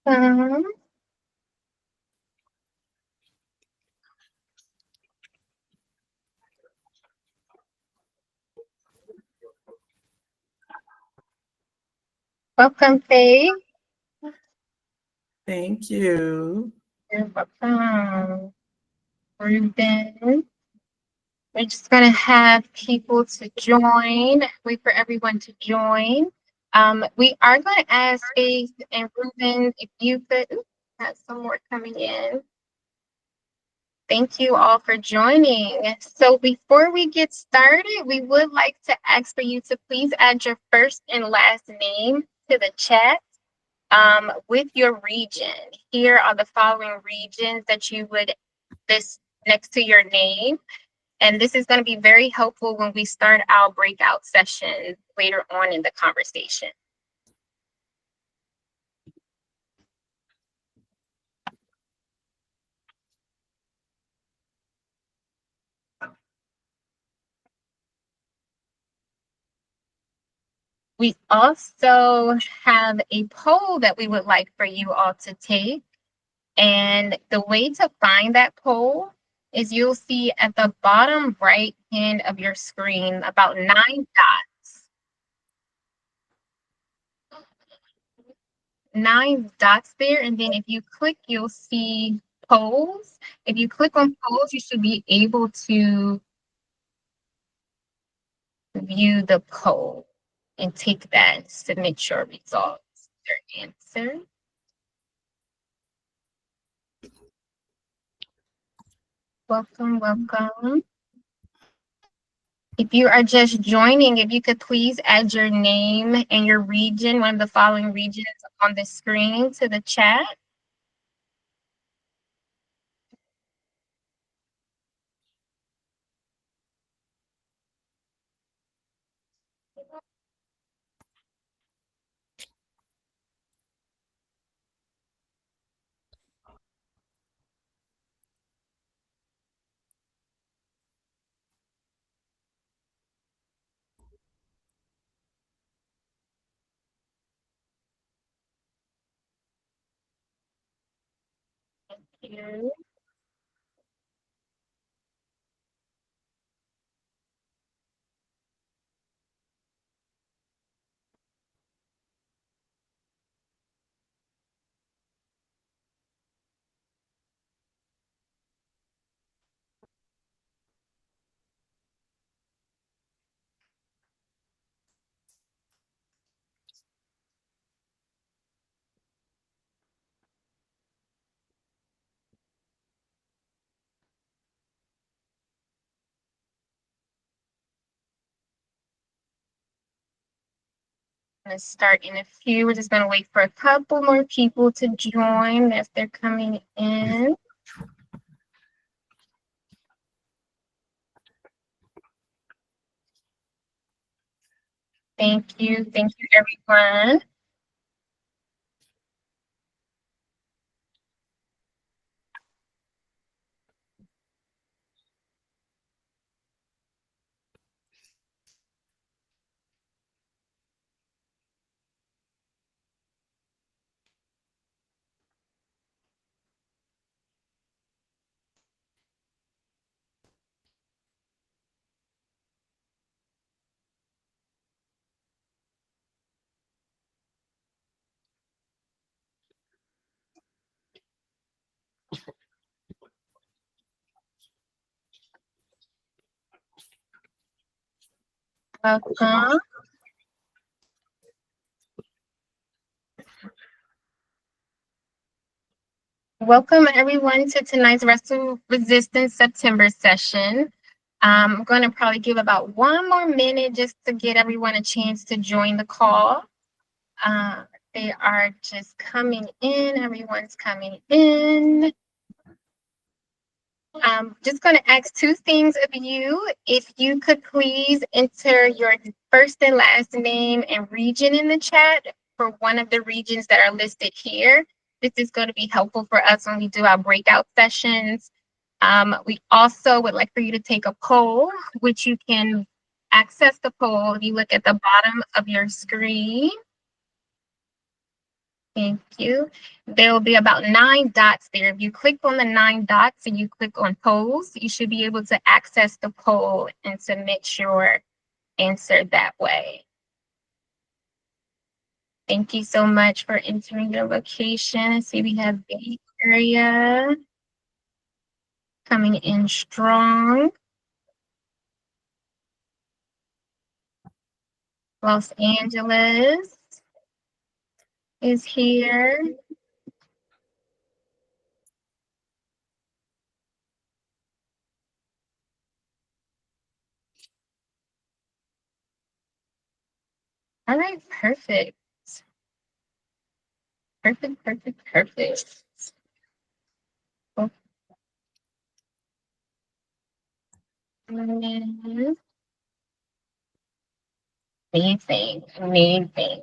welcome. Welcome, Faye. Thank you. You're welcome. Ruben. We're just going to have people to join, wait for everyone to join. We are going to ask Faith and Ruben if you could have some more coming in. Thank you all for joining. So before we get started, we would like to ask for you to please add your first and last name to the chat with your region. Here are the following regions that you would list next to your name. And this is going to be very helpful when we start our breakout session later on in the conversation. We also have a poll that we would like for you all to take. And the way to find that poll is you'll see at the bottom right hand of your screen about 9 dots. 9 dots there, and then if you click, you'll see polls. If you click on polls, you should be able to view the poll and take that and submit your results, your answer. Welcome, welcome. If you are just joining, if you could please add your name and your region, one of the following regions on the screen, to the chat. Thank you. I'm going to start in a few. We're just going to wait for a couple more people to join as they're coming in. Thank you. Thank you, everyone. Welcome. Welcome, everyone, to tonight's Restful Resistance September session. I'm going to probably give about 1 more minute just to get everyone a chance to join the call. They are just coming in. Everyone's coming in. Just going to ask 2 things of you. If you could please enter your first and last name and region in the chat for one of the regions that are listed here. This is going to be helpful for us when we do our breakout sessions. We also would like for you to take a poll, which you can access the poll if you look at the bottom of your screen. Thank you. There will be about 9 dots there. If you click on the 9 dots and you click on polls, you should be able to access the poll and submit your answer that way. Thank you so much for entering your location. I see we have Bay Area coming in strong. Los Angeles is here. All right, perfect. Perfect, perfect, perfect. Amazing, amazing.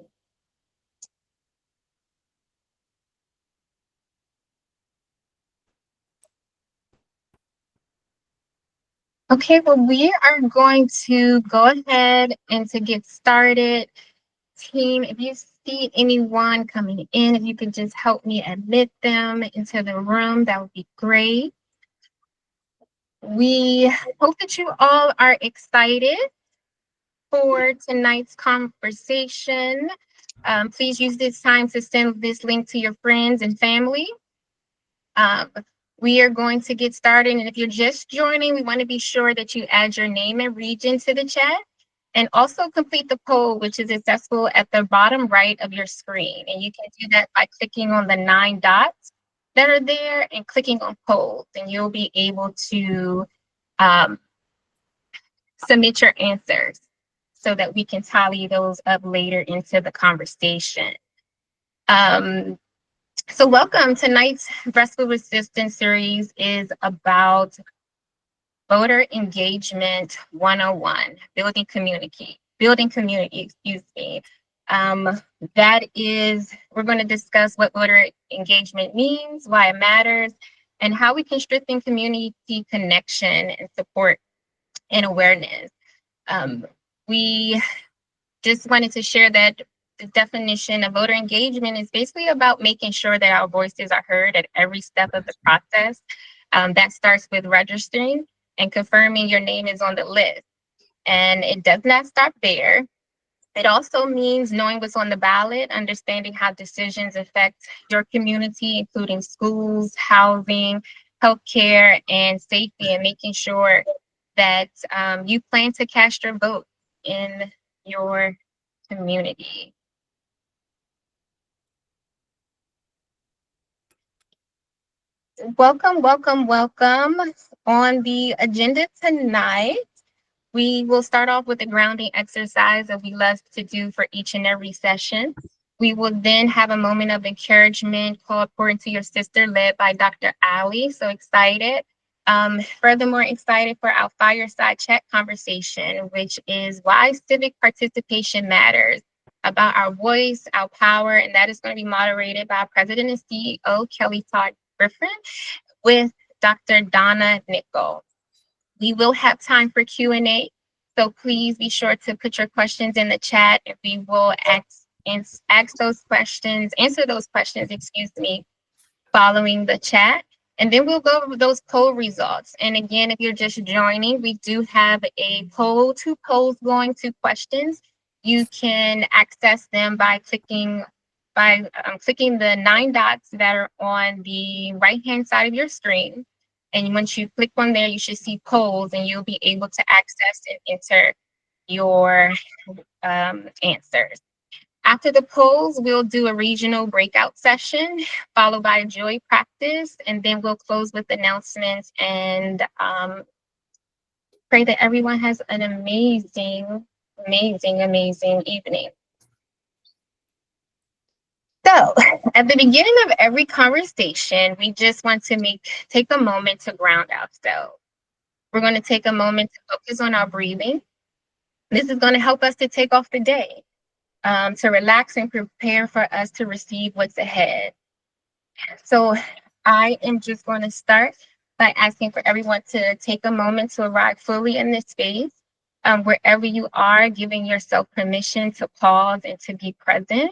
Okay, well, we are going to go ahead and to get started. Team, if you see anyone coming in, if you could just help me admit them into the room, that would be great. We hope that you all are excited for tonight's conversation. Please use this time to send this link to your friends and family. We are going to get started, and if you're just joining, we want to be sure that you add your name and region to the chat, and also complete the poll, which is accessible at the bottom right of your screen. And you can do that by clicking on the 9 dots that are there and clicking on polls, and you'll be able to submit your answers so that we can tally those up later into the conversation. So welcome. Tonight's Restful Resistance series is about voter engagement 101, building community, excuse me. That is, we're going to discuss what voter engagement means, why it matters, and how we can strengthen community connection and support and awareness. We just wanted to share that the definition of voter engagement is basically about making sure that our voices are heard at every step of the process. That starts with registering and confirming your name is on the list. And it does not stop there. It also means knowing what's on the ballot, understanding how decisions affect your community, including schools, housing, healthcare, and safety, and making sure that you plan to cast your vote in your community. Welcome, welcome, welcome. On the agenda tonight, we will start off with a grounding exercise that we love to do for each and every session. We will then have a moment of encouragement called Pour Into Your Sister, led by Dr. Ally. So excited. Furthermore, excited for our fireside chat conversation, which is why civic participation matters, about our voice, our power, and that is going to be moderated by President and CEO Kellie Todd Griffin with Dr. Donna Nicol. We will have time for Q&A, so please be sure to put your questions in the chat, and we will answer those questions, following the chat. And then we'll go over those poll results. And again, if you're just joining, we do have a poll, 2 polls going, 2 questions. You can access them by clicking the 9 dots that are on the right-hand side of your screen. And once you click on there, you should see polls, and you'll be able to access and enter your answers. After the polls, we'll do a regional breakout session, followed by a joy practice, and then we'll close with announcements and pray that everyone has an amazing, amazing, amazing evening. So, at the beginning of every conversation, we just want to take a moment to ground ourselves. We're going to take a moment to focus on our breathing. This is going to help us to take off the day, to relax and prepare for us to receive what's ahead. So I am just going to start by asking for everyone to take a moment to arrive fully in this space. Wherever you are, giving yourself permission to pause and to be present.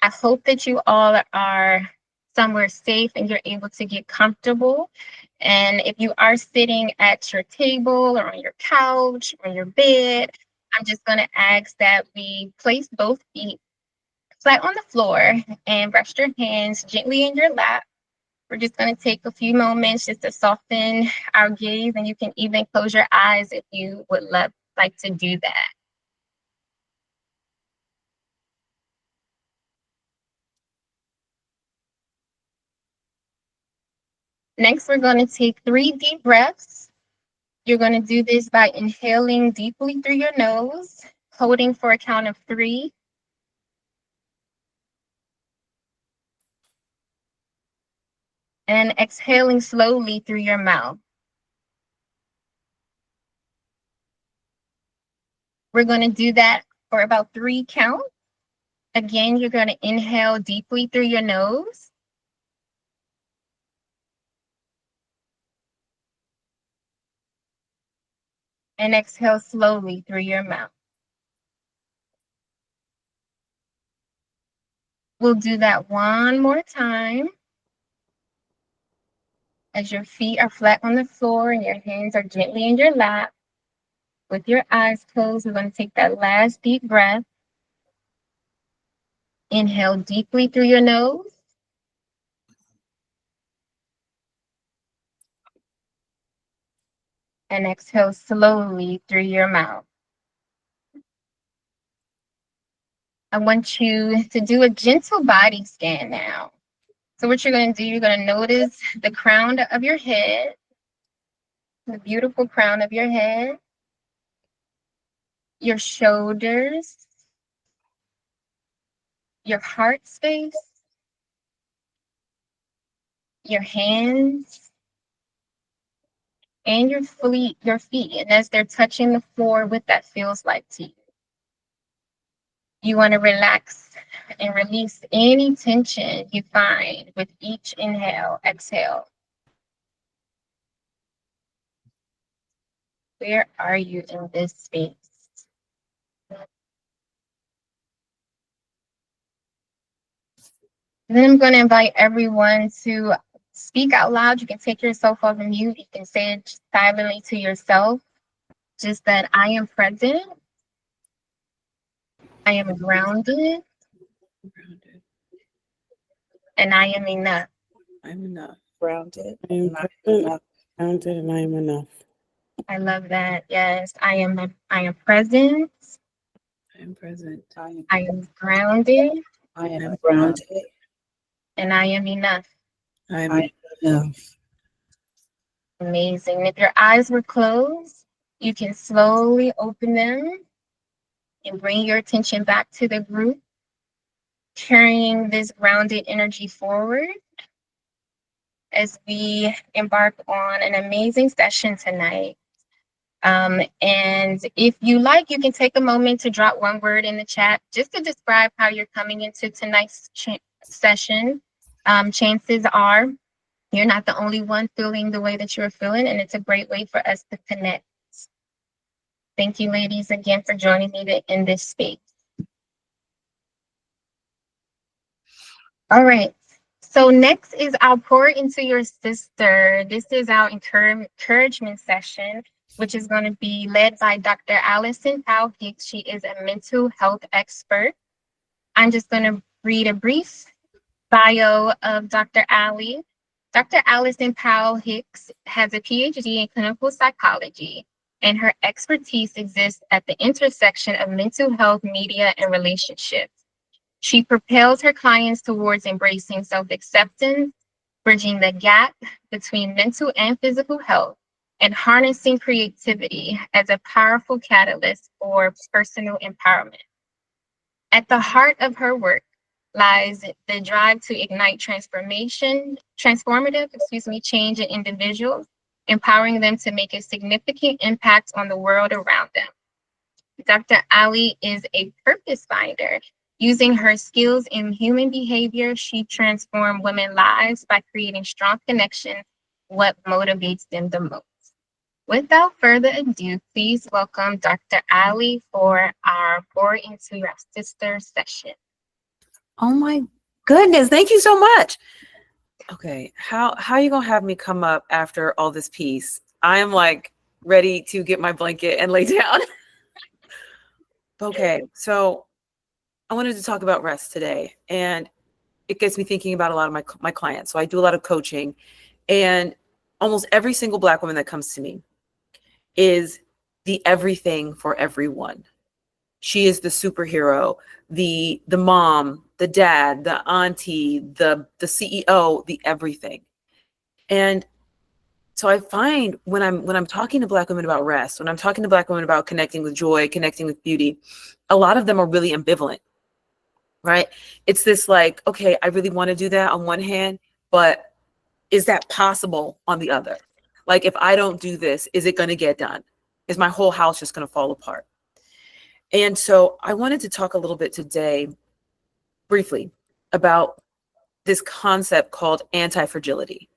I hope that you all are somewhere safe and you're able to get comfortable. And if you are sitting at your table or on your couch or your bed, I'm just going to ask that we place both feet flat on the floor and rest your hands gently in your lap. We're just going to take a few moments just to soften our gaze, and you can even close your eyes if you would like to do that. Next, we're going to take 3 deep breaths. You're going to do this by inhaling deeply through your nose, holding for a count of 3, and exhaling slowly through your mouth. We're going to do that for about 3 counts. Again, you're going to inhale deeply through your nose, and exhale slowly through your mouth. We'll do that one more time. As your feet are flat on the floor and your hands are gently in your lap, with your eyes closed, we're going to take that last deep breath. Inhale deeply through your nose. And exhale slowly through your mouth. I want you to do a gentle body scan now. So what you're going to do, you're going to notice the crown of your head, the beautiful crown of your head, your shoulders, your heart space, your hands, and your feet, and as they're touching the floor, what that feels like to you. You want to relax and release any tension you find with each inhale, exhale. Where are you in this space? And then I'm going to invite everyone to speak out loud. You can take yourself off mute. You can say it silently to yourself, just that I am present. I am grounded. And I am enough. I'm enough. Grounded. I am present, grounded, and I am enough. I love that. Yes, I am present. I am present. I am grounded. I am grounded. And I am enough. I am enough. Amazing. If your eyes were closed, you can slowly open them and bring your attention back to the group, carrying this grounded energy forward as we embark on an amazing session tonight. And if you like, you can take a moment to drop one word in the chat just to describe how you're coming into tonight's session. Chances are you're not the only one feeling the way that you're feeling, and it's a great way for us to connect. Thank you, ladies, again for joining me in this space. All right. So next is our pour into your sister. This is our encouragement session, which is going to be led by Dr. Allycin Powell-Hicks. She is a mental health expert. I'm just going to read a brief bio of Dr. Ally. Dr. Allycin Powell-Hicks has a PhD in clinical psychology, and her expertise exists at the intersection of mental health, media, and relationships. She propels her clients towards embracing self-acceptance, bridging the gap between mental and physical health, and harnessing creativity as a powerful catalyst for personal empowerment. At the heart of her work lies the drive to ignite transformative change in individuals, empowering them to make a significant impact on the world around them. Dr. Ally is a purpose finder. Using her skills in human behavior, she transforms women's lives by creating strong connection, what motivates them the most. Without further ado, please welcome Dr. Ally for our Pour Into Your Sister session. Oh my goodness. Thank you so much. Okay. How are you gonna have me come up after all this piece? I am like ready to get my blanket and lay down. Okay. So I wanted to talk about rest today, and it gets me thinking about a lot of my clients. So I do a lot of coaching, and almost every single Black woman that comes to me is the everything for everyone. She is the superhero, the mom, the dad, the auntie, the CEO, the everything. And so I find when I'm talking to Black women about rest, when I'm talking to Black women about connecting with joy, connecting with beauty, a lot of them are really ambivalent, right? It's this like, okay, I really want to do that on one hand, but is that possible on the other? Like, if I don't do this, is it going to get done? Is my whole house just going to fall apart? And so I wanted to talk a little bit today, briefly, about this concept called anti-fragility.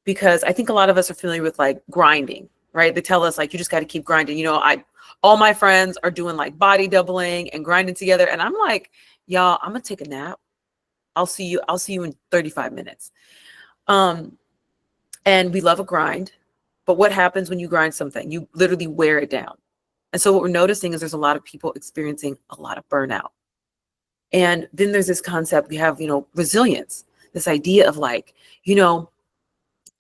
Because I think a lot of us are familiar with like grinding, right? They tell us like, you just got to keep grinding. You know, all my friends are doing like body doubling and grinding together. And I'm like, y'all, I'm going to take a nap. I'll see you in 35 minutes. And we love a grind. But what happens when you grind something? You literally wear it down. And so what we're noticing is there's a lot of people experiencing a lot of burnout. And then there's this concept, we have, resilience, this idea of like,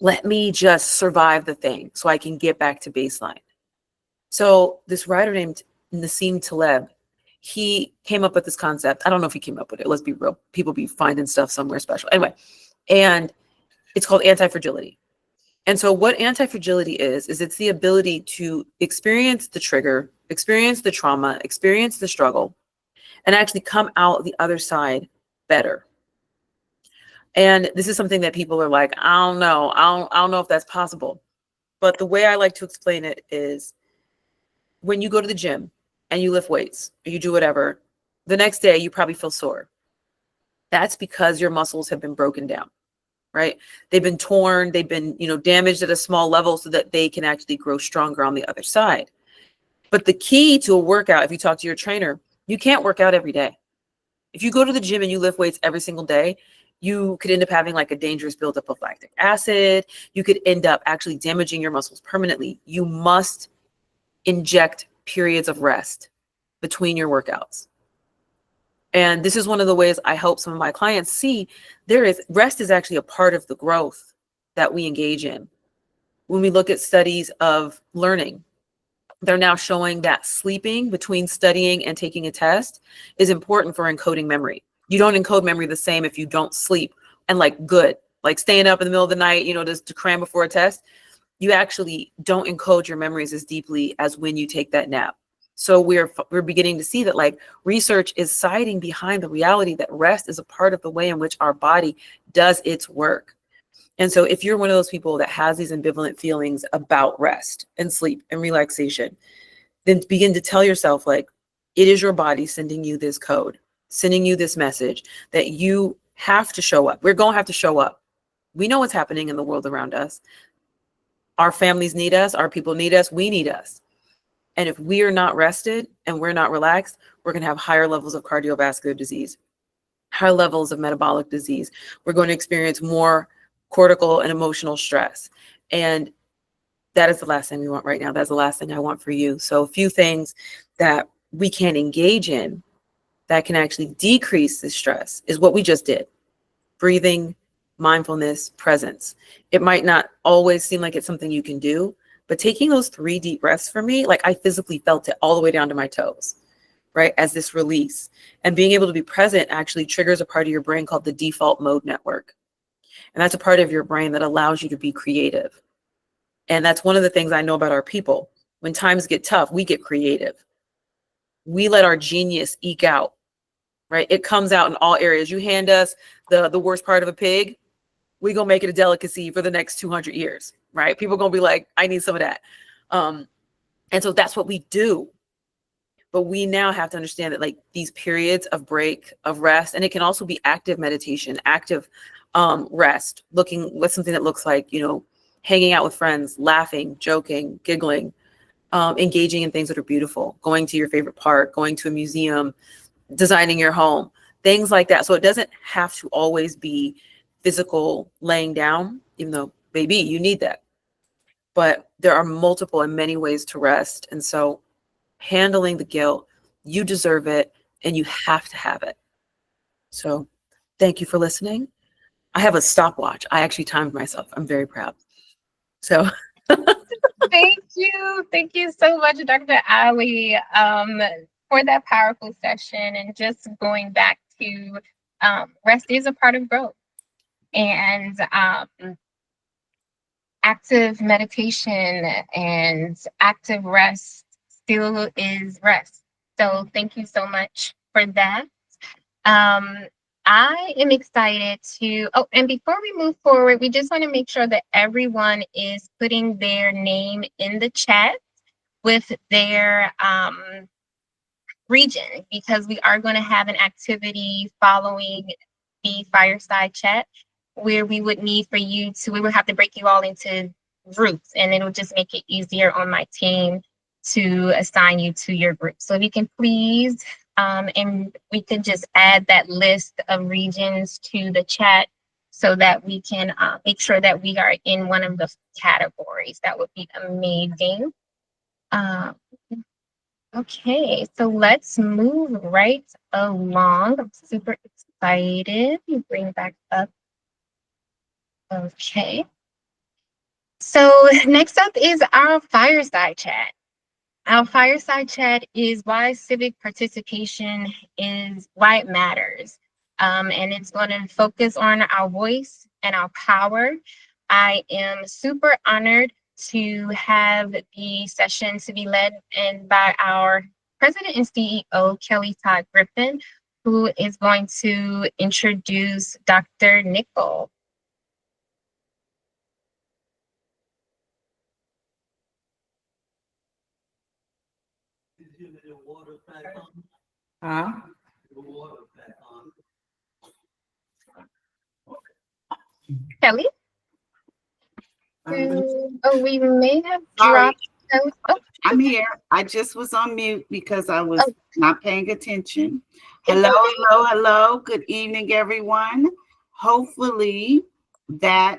let me just survive the thing so I can get back to baseline. So this writer named Nassim Taleb, he came up with this concept. I don't know if he came up with it. Let's be real. People be finding stuff somewhere special. Anyway, and it's called anti-fragility. And so what anti-fragility is it's the ability to experience the trigger, experience the trauma, experience the struggle, and actually come out the other side better. And this is something that people are like, I don't know. I don't know if that's possible. But the way I like to explain it is when you go to the gym and you lift weights or you do whatever, the next day you probably feel sore. That's because your muscles have been broken down, right? They've been torn, they've been, damaged at a small level so that they can actually grow stronger on the other side. But the key to a workout, if you talk to your trainer, you can't work out every day. If you go to the gym and you lift weights every single day, you could end up having like a dangerous buildup of lactic acid. You could end up actually damaging your muscles permanently. You must inject periods of rest between your workouts. And this is one of the ways I help some of my clients see rest is actually a part of the growth that we engage in. When we look at studies of learning, they're now showing that sleeping between studying and taking a test is important for encoding memory. You don't encode memory the same if you don't sleep and like staying up in the middle of the night, just to cram before a test. You actually don't encode your memories as deeply as when you take that nap. So we're beginning to see that like research is citing behind the reality that rest is a part of the way in which our body does its work. And so if you're one of those people that has these ambivalent feelings about rest and sleep and relaxation, then begin to tell yourself like, it is your body sending you this code, sending you this message that you have to show up. We're going to have to show up. We know what's happening in the world around us. Our families need us. Our people need us. We need us. And if we are not rested and we're not relaxed, we're going to have higher levels of cardiovascular disease, higher levels of metabolic disease. We're going to experience more cortical and emotional stress. And that is the last thing we want right now. That's the last thing I want for you. So a few things that we can engage in that can actually decrease the stress is what we just did. Breathing, mindfulness, presence. It might not always seem like it's something you can do, but taking those 3 deep breaths for me, like I physically felt it all the way down to my toes, right? As this release. And being able to be present actually triggers a part of your brain called the default mode network. And that's a part of your brain that allows you to be creative. And that's one of the things I know about our people. When times get tough, we get creative. We let our genius eke out, right? It comes out in all areas. You hand us the worst part of a pig, we gonna make it a delicacy for the next 200 years, right? People gonna be like, I need some of that. And so that's what we do. But we now have to understand that like these periods of break, of rest, and it can also be active meditation, active rest, looking with something that looks like, hanging out with friends, laughing, joking, giggling, engaging in things that are beautiful, going to your favorite park, going to a museum, designing your home. things like that. So it doesn't have to always be physical laying down, even though maybe you need that. But there are multiple and many ways to rest. And so handling the guilt, you deserve it and you have to have it. So thank you for listening. I have a stopwatch. I actually timed myself. I'm very proud. So Thank you. Thank you so much, Dr. Ali, for that powerful session. And just going back to rest is a part of growth. And active meditation and active rest still is rest. So thank you so much for that. I am excited to, and before we move forward, we just want to make sure that everyone is putting their name in the chat with their region, because we are going to have an activity following the fireside chat where we would need for you to, we would have to break you all into groups, and it'll just make it easier on my team to assign you to your group. So if you can please, and we could just add that list of regions to the chat so that we can make sure that we are in one of the categories. That would be amazing. Okay, so let's move right along. I'm super excited. You bring back up. Okay. So next up is our fireside chat. Our fireside chat is why civic participation is why it matters. And it's going to focus on our voice and our power. I am super honored to have the session to be led and by our President and CEO, Kellie Todd Griffin, who is going to introduce Dr. Nicol. Huh? Kellie? We may have Sorry. dropped. Oh, I'm here. I just was on mute because I was not paying attention. It's Hello, okay. hello. Good evening, everyone. Hopefully that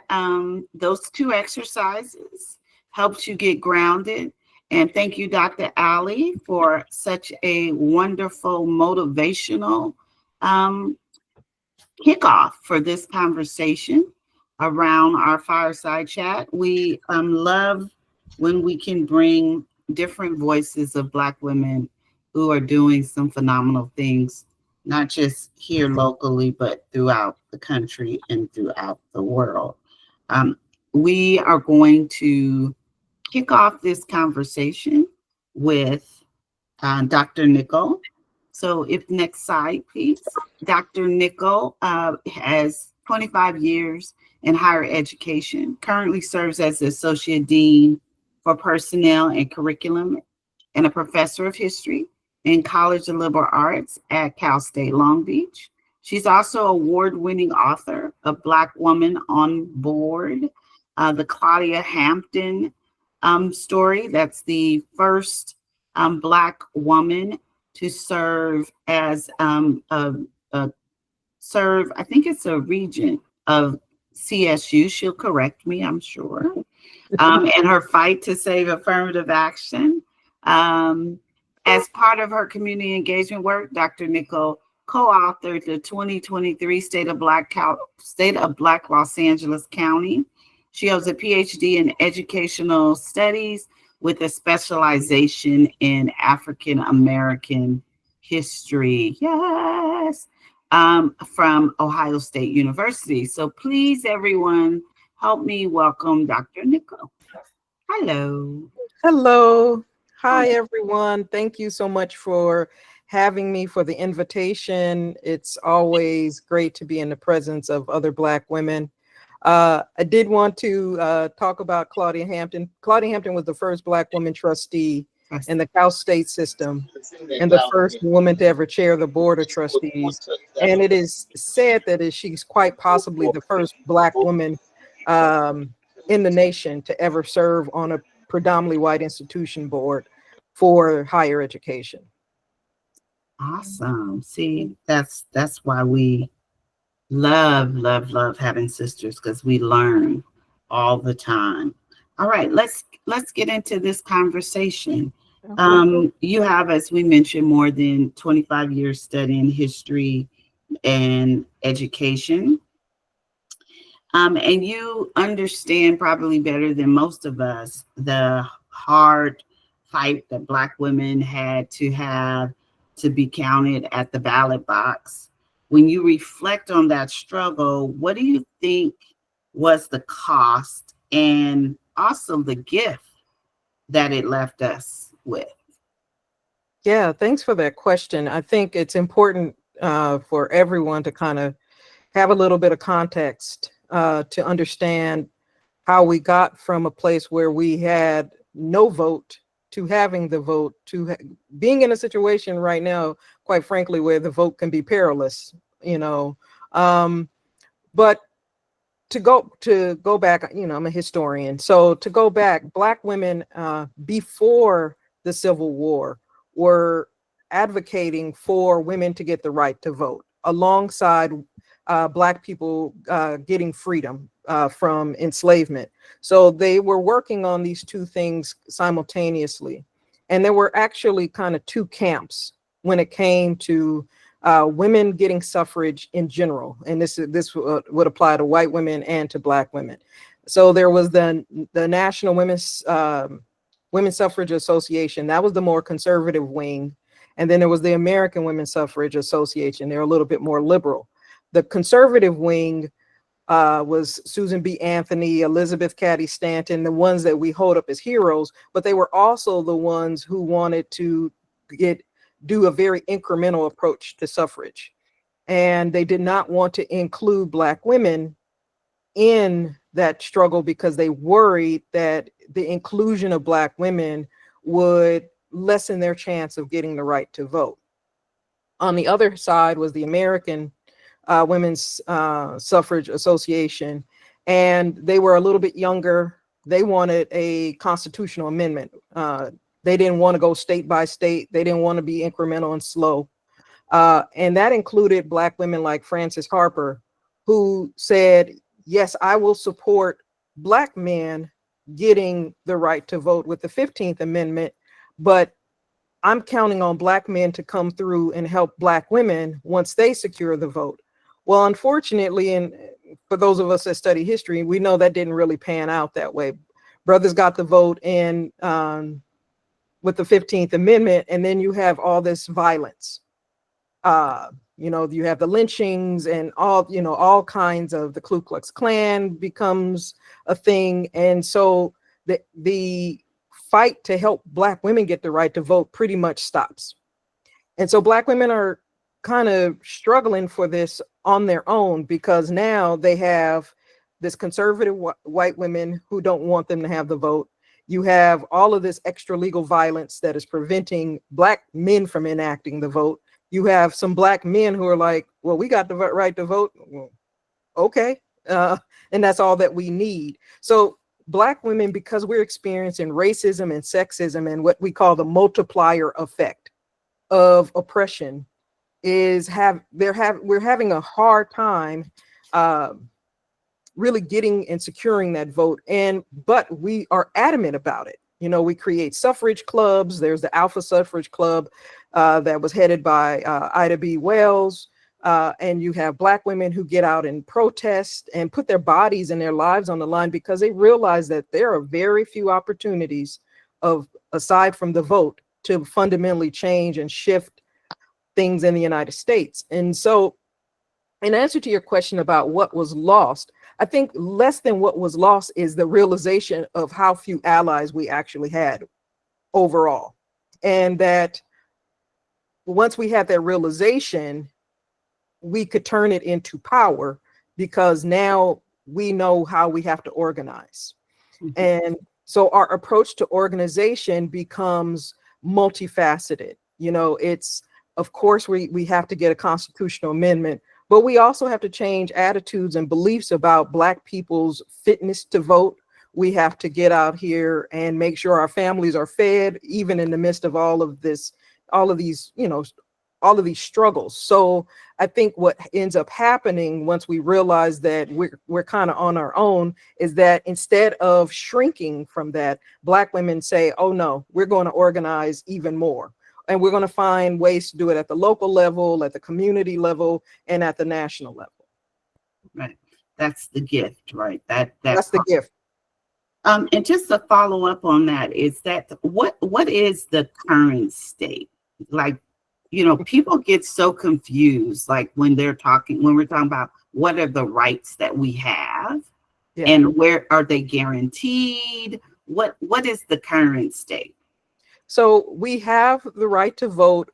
those two exercises helped you get grounded. And thank you, Dr. Ali, for such a wonderful, motivational kickoff for this conversation around our fireside chat. We love when we can bring different voices of Black women who are doing some phenomenal things, not just here locally, but throughout the country and throughout the world. We are going to kick off this conversation with Dr. Nicol. So if next slide, please. Dr. Nicol has 25 years in higher education, currently serves as the Associate Dean for Personnel and Curriculum and a professor of history in College of Liberal Arts at Cal State Long Beach. She's also award-winning author of Black Woman on Board, the Claudia Hampton story. That's the first Black woman to serve as I think it's a regent of CSU. She'll correct me, I'm sure. And her fight to save affirmative action. As part of her community engagement work, Dr. Nicol co-authored the 2023 State of Black Los Angeles County. She holds a PhD in educational studies with a specialization in African American history. Yes. From Ohio State University. So please, everyone, help me welcome Dr. Nicol. Hello. Hello. Hi, everyone. Thank you so much for having me, for the invitation. It's always great to be in the presence of other Black women. I did want to talk about Claudia Hampton. Claudia Hampton was the first Black woman trustee in the Cal State system and the first woman to ever chair the board of trustees. And it is said that she's quite possibly the first Black woman in the nation to ever serve on a predominantly white institution board for higher education. Awesome. See, that's why we love having sisters, because we learn all the time. All right, let's get into this conversation. You have, as we mentioned, more than 25 years studying history and education. And you understand probably better than most of us the hard fight that Black women had to have to be counted at the ballot box. When you reflect on that struggle, what do you think was the cost and also the gift that it left us with? Yeah, thanks for that question. I think it's important for everyone to kind of have a little bit of context to understand how we got from a place where we had no vote to having the vote to being in a situation right now, quite frankly, where the vote can be perilous, you know. But to go back, you know, I'm a historian. So to go back, Black women before the Civil War were advocating for women to get the right to vote alongside Black people getting freedom from enslavement. So they were working on these two things simultaneously. And there were actually kind of two camps when it came to women getting suffrage in general. And this would apply to white women and to Black women. So there was the National Women's Suffrage Association. That was the more conservative wing. And then there was the American Women's Suffrage Association. They're a little bit more liberal. The conservative wing was Susan B. Anthony, Elizabeth Cady Stanton, the ones that we hold up as heroes, but they were also the ones who wanted to do a very incremental approach to suffrage. And they did not want to include Black women in that struggle because they worried that the inclusion of Black women would lessen their chance of getting the right to vote. On the other side was the American Women's Suffrage Association, and they were a little bit younger. They wanted a constitutional amendment. They didn't want to go state by state. They didn't want to be incremental and slow. And that included Black women like Frances Harper, who said, yes, I will support Black men getting the right to vote with the 15th Amendment, but I'm counting on Black men to come through and help Black women once they secure the vote. Well, unfortunately, and for those of us that study history, we know that didn't really pan out that way. Brothers got the vote in with the 15th Amendment, and then you have all this violence. You know, you have the lynchings and all kinds of the Ku Klux Klan becomes a thing. And so the fight to help Black women get the right to vote pretty much stops. And so Black women are kind of struggling for this on their own because now they have this conservative white women who don't want them to have the vote. You have all of this extra legal violence that is preventing Black men from enacting the vote. You have some Black men who are like, well, we got the right to vote. Well, okay. And that's all that we need. So Black women, because we're experiencing racism and sexism and what we call the multiplier effect of oppression, we're having a hard time really getting and securing that vote. But we are adamant about it. You know, we create suffrage clubs. There's the Alpha Suffrage Club that was headed by Ida B. Wells. And you have Black women who get out and protest and put their bodies and their lives on the line because they realize that there are very few opportunities aside from the vote to fundamentally change and shift things in the United States. And so in answer to your question about what was lost, I think less than what was lost is the realization of how few allies we actually had overall. And that once we had that realization, we could turn it into power because now we know how we have to organize. Mm-hmm. And so our approach to organization becomes multifaceted. You know, it's, of course, we have to get a constitutional amendment, but we also have to change attitudes and beliefs about Black people's fitness to vote. We have to get out here and make sure our families are fed, even in the midst of all of these, you know, all of these struggles. So I think what ends up happening once we realize that we're kind of on our own is that instead of shrinking from that, Black women say, oh no, we're going to organize even more. And we're going to find ways to do it at the local level, at the community level, and at the national level. Right. That's the gift, right? That's the gift. And just to follow up on that, is that what is the current state? Like, you know, people get so confused, like when we're talking about what are the rights that we have, Yeah. and where are they guaranteed? What is the current state? So we have the right to vote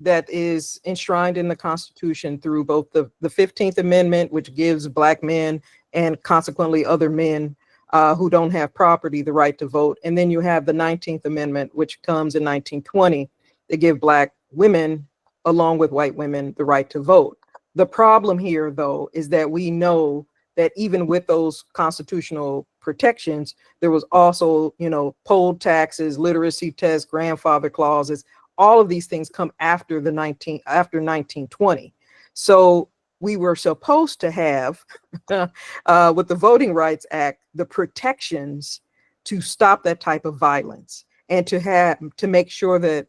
that is enshrined in the Constitution through both the 15th Amendment, which gives Black men and consequently other men who don't have property the right to vote. And then you have the 19th Amendment, which comes in 1920, to give Black women, along with white women, the right to vote. The problem here, though, is that we know that even with those constitutional protections, there was also, you know, poll taxes, literacy tests, grandfather clauses. All of these things come after 1920. So we were supposed to have, with the Voting Rights Act, the protections to stop that type of violence and to make sure that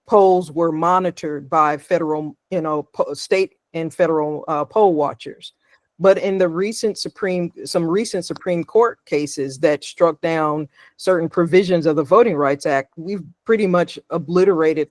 polls were monitored by federal, you know, state and federal poll watchers. But in the some recent Supreme Court cases that struck down certain provisions of the Voting Rights Act, we've pretty much obliterated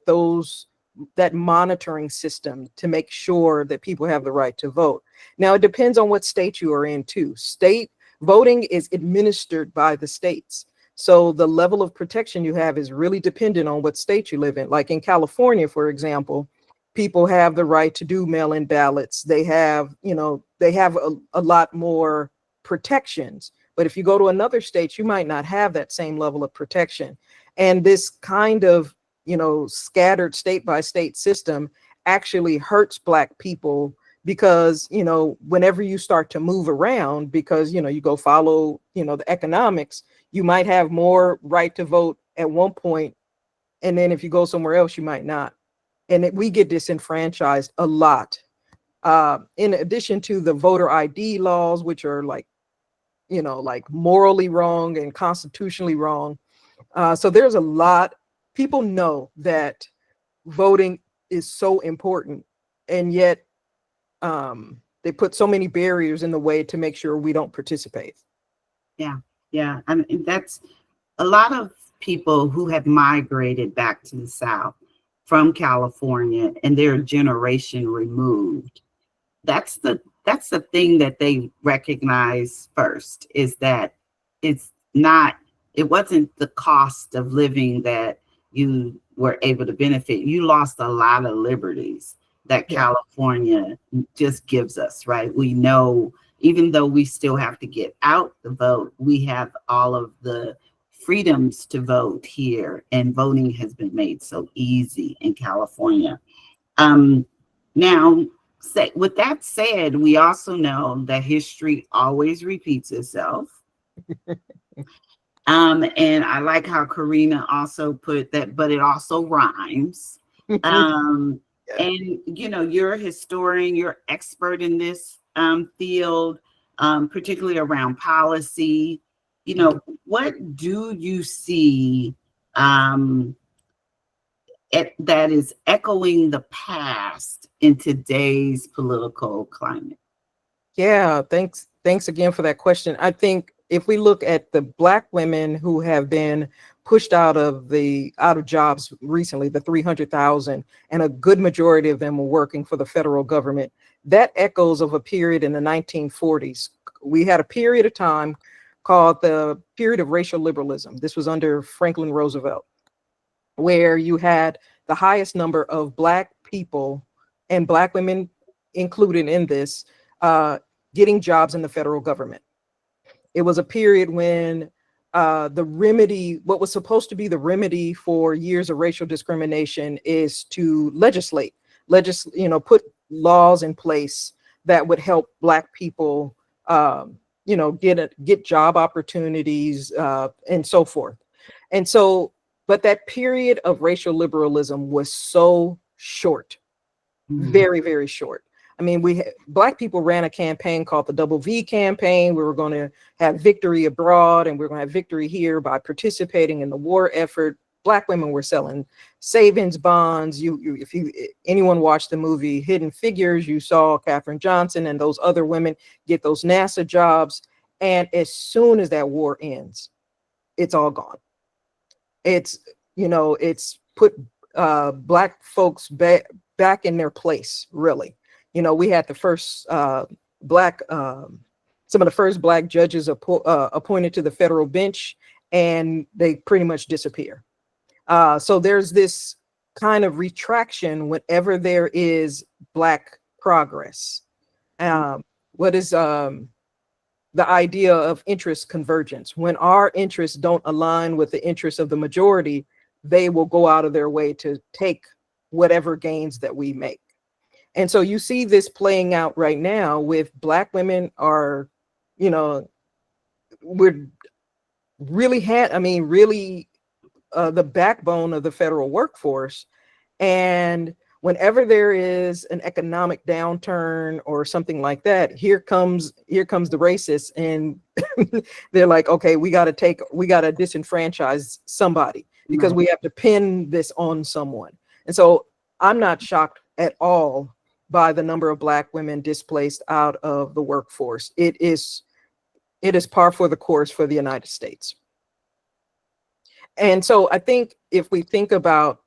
that monitoring system to make sure that people have the right to vote. Now, it depends on what state you are in too. State voting is administered by the states. So the level of protection you have is really dependent on what state you live in. Like in California, for example, people have the right to do mail-in ballots. They have, you know, a lot more protections. But if you go to another state, you might not have that same level of protection. And this kind of, you know, scattered state by state system actually hurts Black people because, you know, whenever you start to move around, because, you know, you go follow, you know, the economics, you might have more right to vote at one point. And then if you go somewhere else, you might not. And we get disenfranchised a lot. In addition to the voter ID laws, which are like, you know, like morally wrong and constitutionally wrong. So there's a lot. People know that voting is so important, and yet they put so many barriers in the way to make sure we don't participate. Yeah. I mean, that's a lot of people who have migrated back to the South from California, and they're a generation removed. That's the thing that they recognize first, is that it wasn't the cost of living that you were able to benefit. You lost a lot of liberties that California just gives us, right? We know, even though we still have to get out the vote, we have all of the freedoms to vote here, and voting has been made so easy in California. Now, with that said, we also know that history always repeats itself. And I like how Karina also put that, but it also rhymes. And, you know, you're a historian, you're expert in this field, particularly around policy. You know, what do you see that is echoing the past in today's political climate? Yeah, thanks again for that question. I think if we look at the Black women who have been pushed out of jobs recently, the 300,000, and a good majority of them were working for the federal government, that echoes of a period in the 1940s. We had a period of time called the period of racial liberalism. This was under Franklin Roosevelt, where you had the highest number of Black people, and Black women included in this, getting jobs in the federal government. It was a period when what was supposed to be the remedy for years of racial discrimination is to legislate, you know, put laws in place that would help Black people, you know, get job opportunities and so forth. And so, but that period of racial liberalism was so short, Mhm. very, very short. I mean, Black people ran a campaign called the Double V campaign. We were going to have victory abroad, and we we're going to have victory here by participating in the war effort. Black women were selling savings bonds. If anyone watched the movie Hidden Figures, you saw Katherine Johnson and those other women get those NASA jobs. And as soon as that war ends, it's all gone. It's put Black folks back in their place, really. We had the first some of the first Black judges appointed to the federal bench, and they pretty much disappear. So there's this kind of retraction whenever there is Black progress. What is the idea of interest convergence? When our interests don't align with the interests of the majority, they will go out of their way to take whatever gains that we make. And so you see this playing out right now with Black women are, we're really the backbone of the federal workforce. And whenever there is an economic downturn or something like that, here comes the racists, and they're like, okay, we got to disenfranchise somebody because we have to pin this on someone. And so I'm not shocked at all by the number of Black women displaced out of the workforce. It is par for the course for the United States. And so I think if we think about,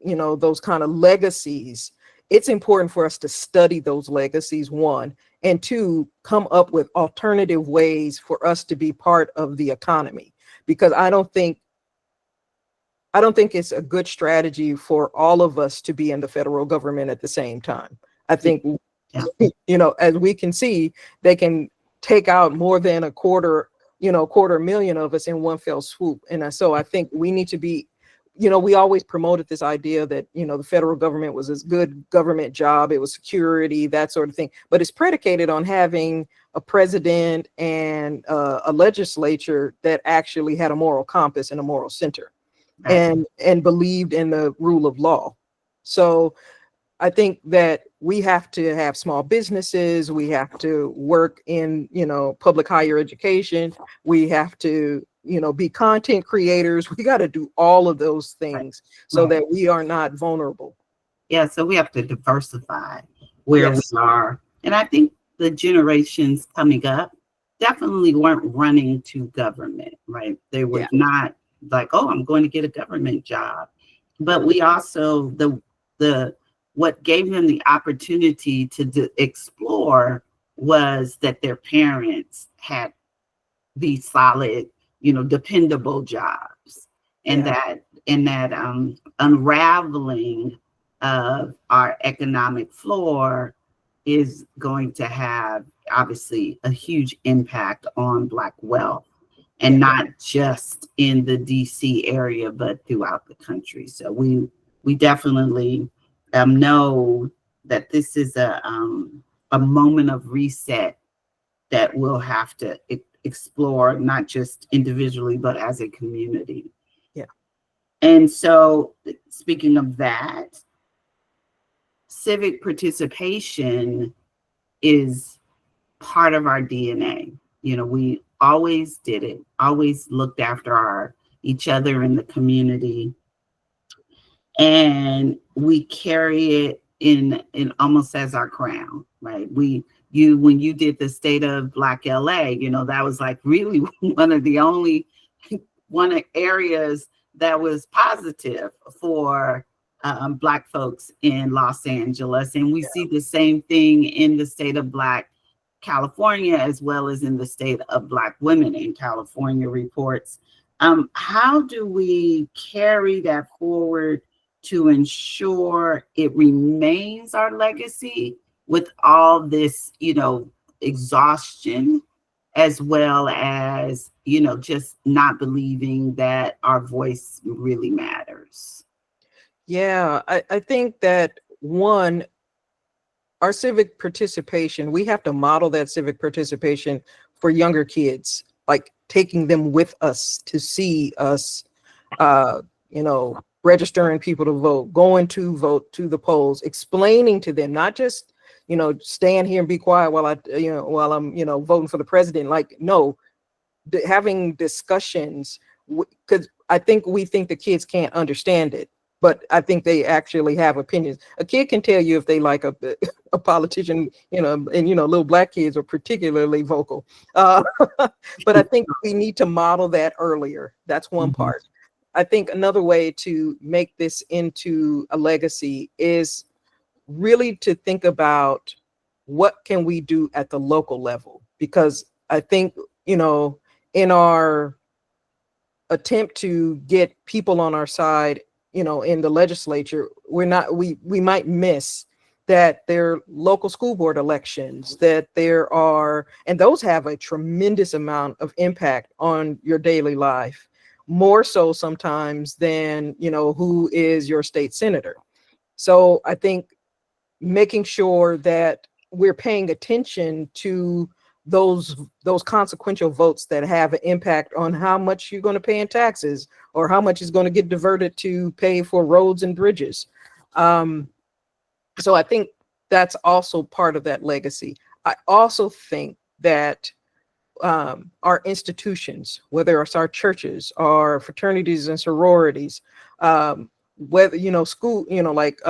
those kind of legacies, it's important for us to study those legacies, one, and two, come up with alternative ways for us to be part of the economy. Because I don't think it's a good strategy for all of us to be in the federal government at the same time. I think, as we can see, they can take out more than a quarter million of us in one fell swoop. And so I think we need to be, we always promoted this idea that, the federal government was a good government job. It was security, that sort of thing. But it's predicated on having a president and a legislature that actually had a moral compass and a moral center, and believed in the rule of law. So I think that we have to have small businesses. We have to work in, public higher education. We have to, be content creators. We got to do all of those things so that we are not vulnerable. Yeah, so we have to diversify where we are. And I think the generations coming up definitely weren't running to government, right? They were not like, oh, I'm going to get a government job. But we also, what gave them the opportunity to explore was that their parents had these solid, dependable jobs, and that unraveling of our economic floor is going to have obviously a huge impact on Black wealth, and not just in the DC area, but throughout the country. So we definitely know that this is a moment of reset that we'll have to explore, not just individually, but as a community. Yeah. And so speaking of that, civic participation is part of our DNA. We always did it, always looked after each other in the community. And we carry it in almost as our crown, right? When you did the State of Black LA, that was like really one of areas that was positive for Black folks in Los Angeles. And we see the same thing in the state of Black California, as well as in the state of Black women in California reports. How do we carry that forward to ensure it remains our legacy with all this, exhaustion, as well as, just not believing that our voice really matters? Yeah, I think that one, our civic participation, we have to model that civic participation for younger kids, like taking them with us to see us, registering people to vote, going to vote to the polls, explaining to them, not just, stand here and be quiet while I'm, voting for the president. Like, no, having discussions, because I think we think the kids can't understand it, but I think they actually have opinions. A kid can tell you if they like a politician, and little black kids are particularly vocal. But I think we need to model that earlier. That's one part. I think another way to make this into a legacy is really to think about what can we do at the local level, because I think, in our attempt to get people on our side, in the legislature, we might miss that there are local school board elections, that there are, and those have a tremendous amount of impact on your daily life, more so sometimes than, who is your state senator. So I think making sure that we're paying attention to those consequential votes that have an impact on how much you're going to pay in taxes, or how much is going to get diverted to pay for roads and bridges. So I think that's also part of that legacy. I also think that our institutions, whether it's our churches, our fraternities and sororities, whether, school, like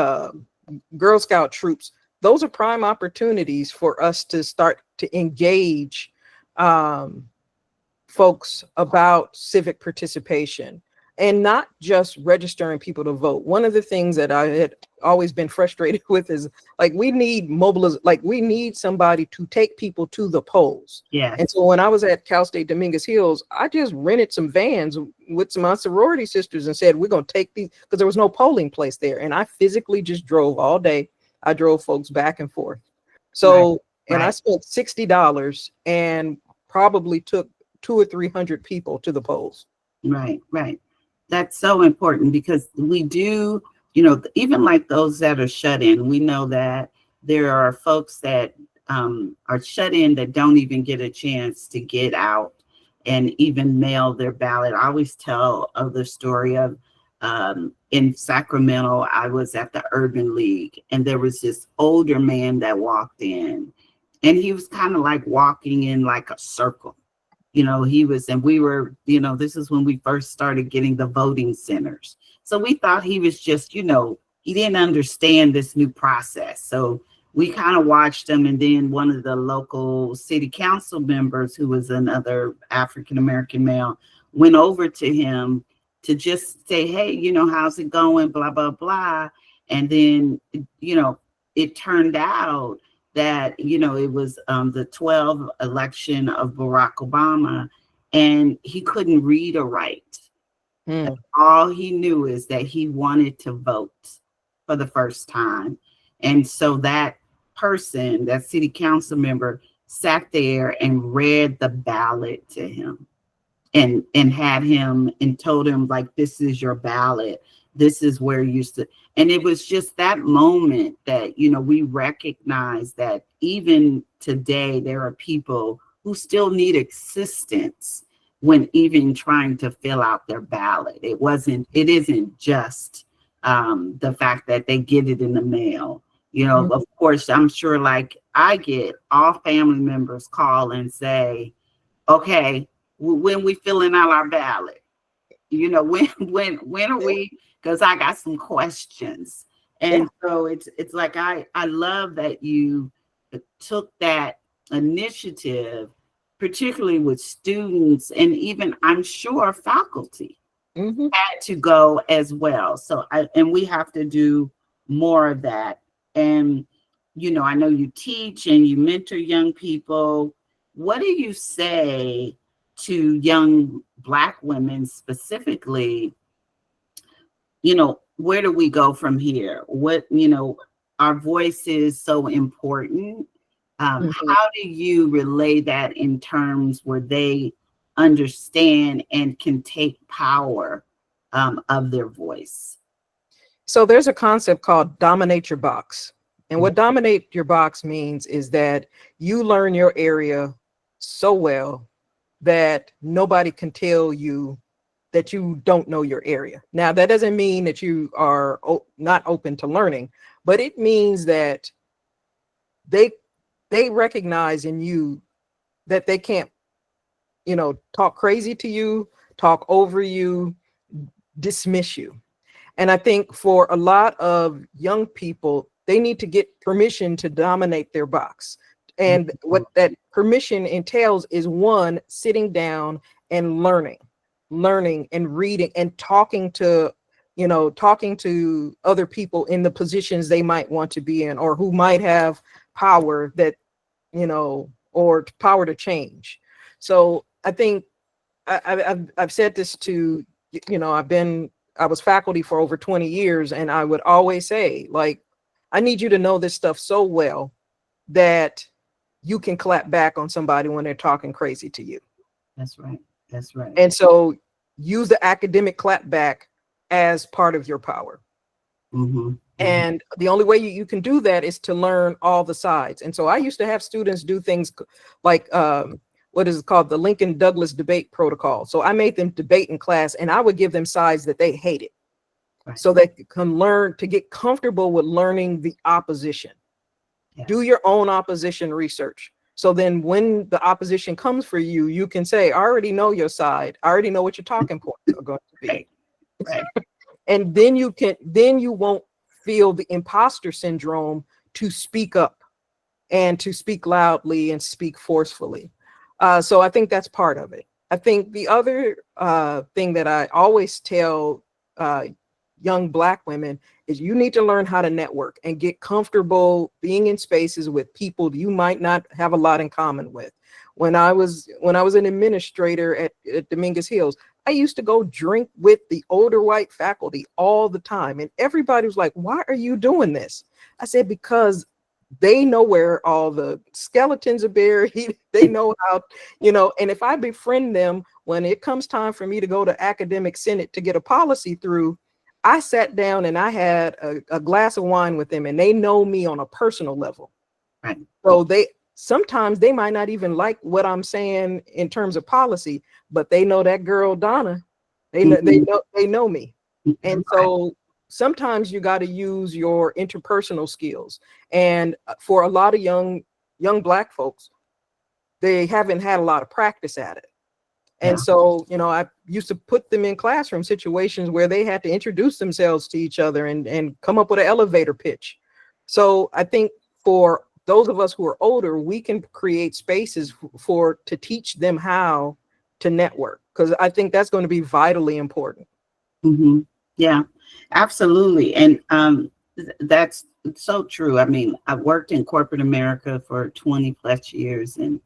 Girl Scout troops, those are prime opportunities for us to start to engage folks about civic participation, and not just registering people to vote. One of the things that I had always been frustrated with is, like, we need we need somebody to take people to the polls. Yeah. And so when I was at Cal State Dominguez Hills, I just rented some vans with some of my sorority sisters and said, we're going to take these, because there was no polling place there. And I physically just drove all day. I drove folks back and forth. So, and I spent $60 and probably took 200 or 300 people to the polls. Right. That's so important, because we do, even like those that are shut in, we know that there are folks that are shut in that don't even get a chance to get out and even mail their ballot. I always tell of the story of in Sacramento, I was at the Urban League, and there was this older man that walked in, and he was kind of like walking in like a circle. He was, and we were, this is when we first started getting the voting centers. So we thought he was just, he didn't understand this new process. So we kind of watched him. And then one of the local city council members, who was another African-American male, went over to him to just say, hey, how's it going? Blah, blah, blah. And then, it turned out that, it was the 12th election of Barack Obama, and he couldn't read or write. All he knew is that he wanted to vote for the first time. And so that person, that city council member, sat there and read the ballot to him and had him and told him, like, this is your ballot. This is where you stood. And it was just that moment that, we recognize that even today, there are people who still need assistance when even trying to fill out their ballot. It isn't just the fact that they get it in the mail. Of course, I'm sure, like, I get all family members call and say, okay, when we filling out our ballot, when are we, because I got some questions. And so it's like, I love that you took that initiative, particularly with students, and even, I'm sure, faculty had to go as well. So and we have to do more of that. And, I know you teach and you mentor young people. What do you say to young Black women specifically? Where do we go from here? Our voice is so important. How do you relay that in terms where they understand and can take power of their voice? So there's a concept called dominate your box. And what dominate your box means is that you learn your area so well that nobody can tell you that you don't know your area. Now, that doesn't mean that you are not open to learning, but it means that they recognize in you that they can't, talk crazy to you, talk over you, dismiss you. And I think for a lot of young people, they need to get permission to dominate their box. And what that permission entails is, one, sitting down and learning and reading and talking to other people in the positions they might want to be in, or who might have power that, or power to change. So I think I've said this to, I was faculty for over 20 years, and I would always say, like, I need you to know this stuff so well that you can clap back on somebody when they're talking crazy to you. That's right. That's right. And so use the academic clapback as part of your power. Mm-hmm. And the only way you can do that is to learn all the sides. And so I used to have students do things like, what is it called? The Lincoln Douglas debate protocol. So I made them debate in class, and I would give them sides that they hated. Right. So they can learn to get comfortable with learning the opposition. Yeah. Do your own opposition research. So then when the opposition comes for you, you can say, I already know your side. I already know what your talking points are going to be. Right. And then you won't feel the imposter syndrome to speak up and to speak loudly and speak forcefully. So I think that's part of it. I think the other thing that I always tell young Black women is, you need to learn how to network and get comfortable being in spaces with people you might not have a lot in common with. When I was an administrator at Dominguez Hills, I used to go drink with the older white faculty all the time. And everybody was like, why are you doing this? I said, because they know where all the skeletons are buried. They know how, and if I befriend them, when it comes time for me to go to academic senate to get a policy through, I sat down and I had a glass of wine with them, and they know me on a personal level. Right. So sometimes they might not even like what I'm saying in terms of policy, but they know that girl, Donna, they know me. And so sometimes you got to use your interpersonal skills. And for a lot of young Black folks, they haven't had a lot of practice at it. And so, I used to put them in classroom situations where they had to introduce themselves to each other and come up with an elevator pitch. So I think for those of us who are older, we can create spaces to teach them how to network, because I think that's going to be vitally important. Mm-hmm. Yeah, absolutely. And that's so true. I mean, I've worked in corporate America for 20 plus years, and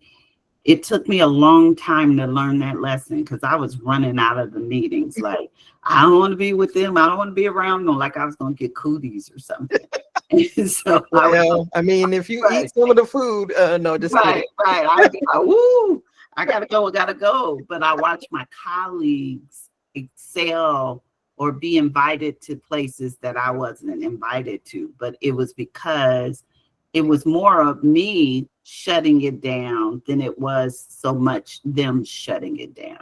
it took me a long time to learn that lesson, because I was running out of the meetings. Like, I don't want to be with them. I don't want to be around them. Like I was going to get cooties or something. So if you eat some of the food, no, just right. I'd be like, woo, I gotta go. But I watch my colleagues excel or be invited to places that I wasn't invited to. But it was because it was more of me shutting it down than it was so much them shutting it down.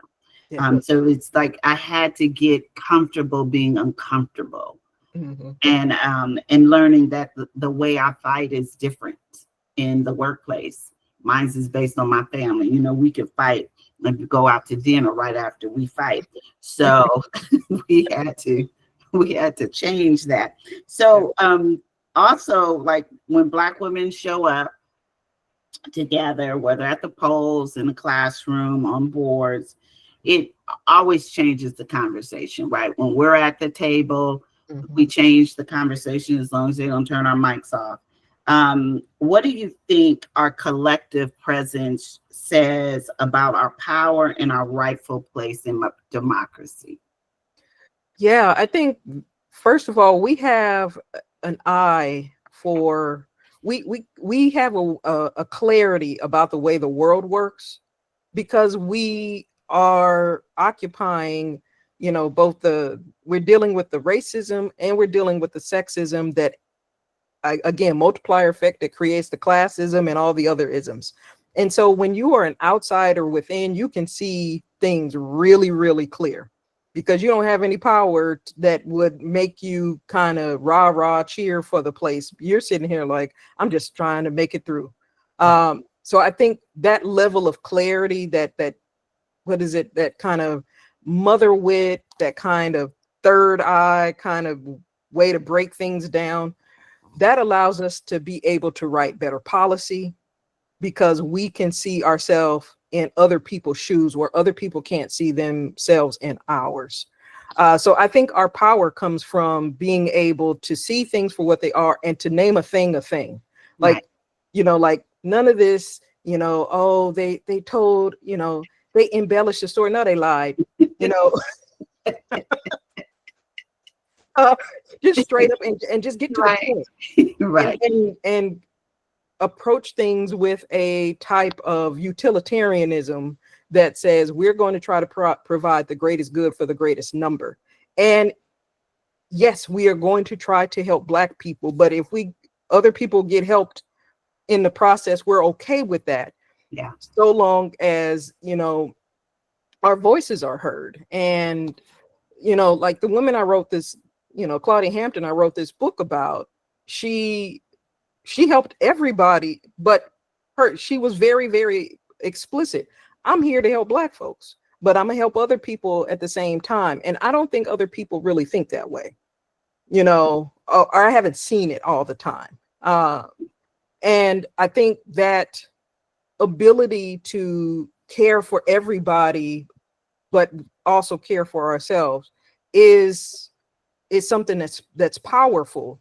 Yeah. So it's like I had to get comfortable being uncomfortable. Mm-hmm. And learning that the way I fight is different in the workplace. Mine is based on my family. We could fight and go out to dinner right after we fight. So we had to change that. So also, like, when Black women show up together, whether at the polls, in the classroom, on boards, it always changes the conversation, right? When we're at the table, we change the conversation as long as they don't turn our mics off. What do you think our collective presence says about our power and our rightful place in democracy? Yeah, I think, first of all, we have an eye for, we have a clarity about the way the world works, because we are occupying, we're dealing with the racism and we're dealing with the sexism that, again, multiplier effect that creates the classism and all the other isms. And so when you are an outsider within, you can see things really, really clear. because you don't have any power that would make you kind of rah cheer for the place. You're sitting here like, I'm just trying to make it through. So I think that level of clarity, that what is it, that kind of mother wit, that kind of third eye kind of way to break things down, that allows us to be able to write better policy, because we can see ourselves in other people's shoes where other people can't see themselves in ours. So I think our power comes from being able to see things for what they are and to name a thing. Like, Right. you know, like none of this, you know, oh, they told, you know, they embellished the story. No, they lied, you know. Just straight up and just get to Right. the point. Right. And approach things with a type of utilitarianism that says we're going to try to provide the greatest good for the greatest number. And yes, we are going to try to help Black people, but if other people get helped in the process, we're okay with that. Yeah. So long as, you know, our voices are heard. And, you know, like the woman I wrote this, you know, Claudia Hampton, I wrote this book about, she helped everybody, but she was very, very explicit. I'm here to help Black folks, but I'm gonna help other people at the same time. And I don't think other people really think that way, you know, or I haven't seen it all the time. And I think that ability to care for everybody, but also care for ourselves is something that's powerful.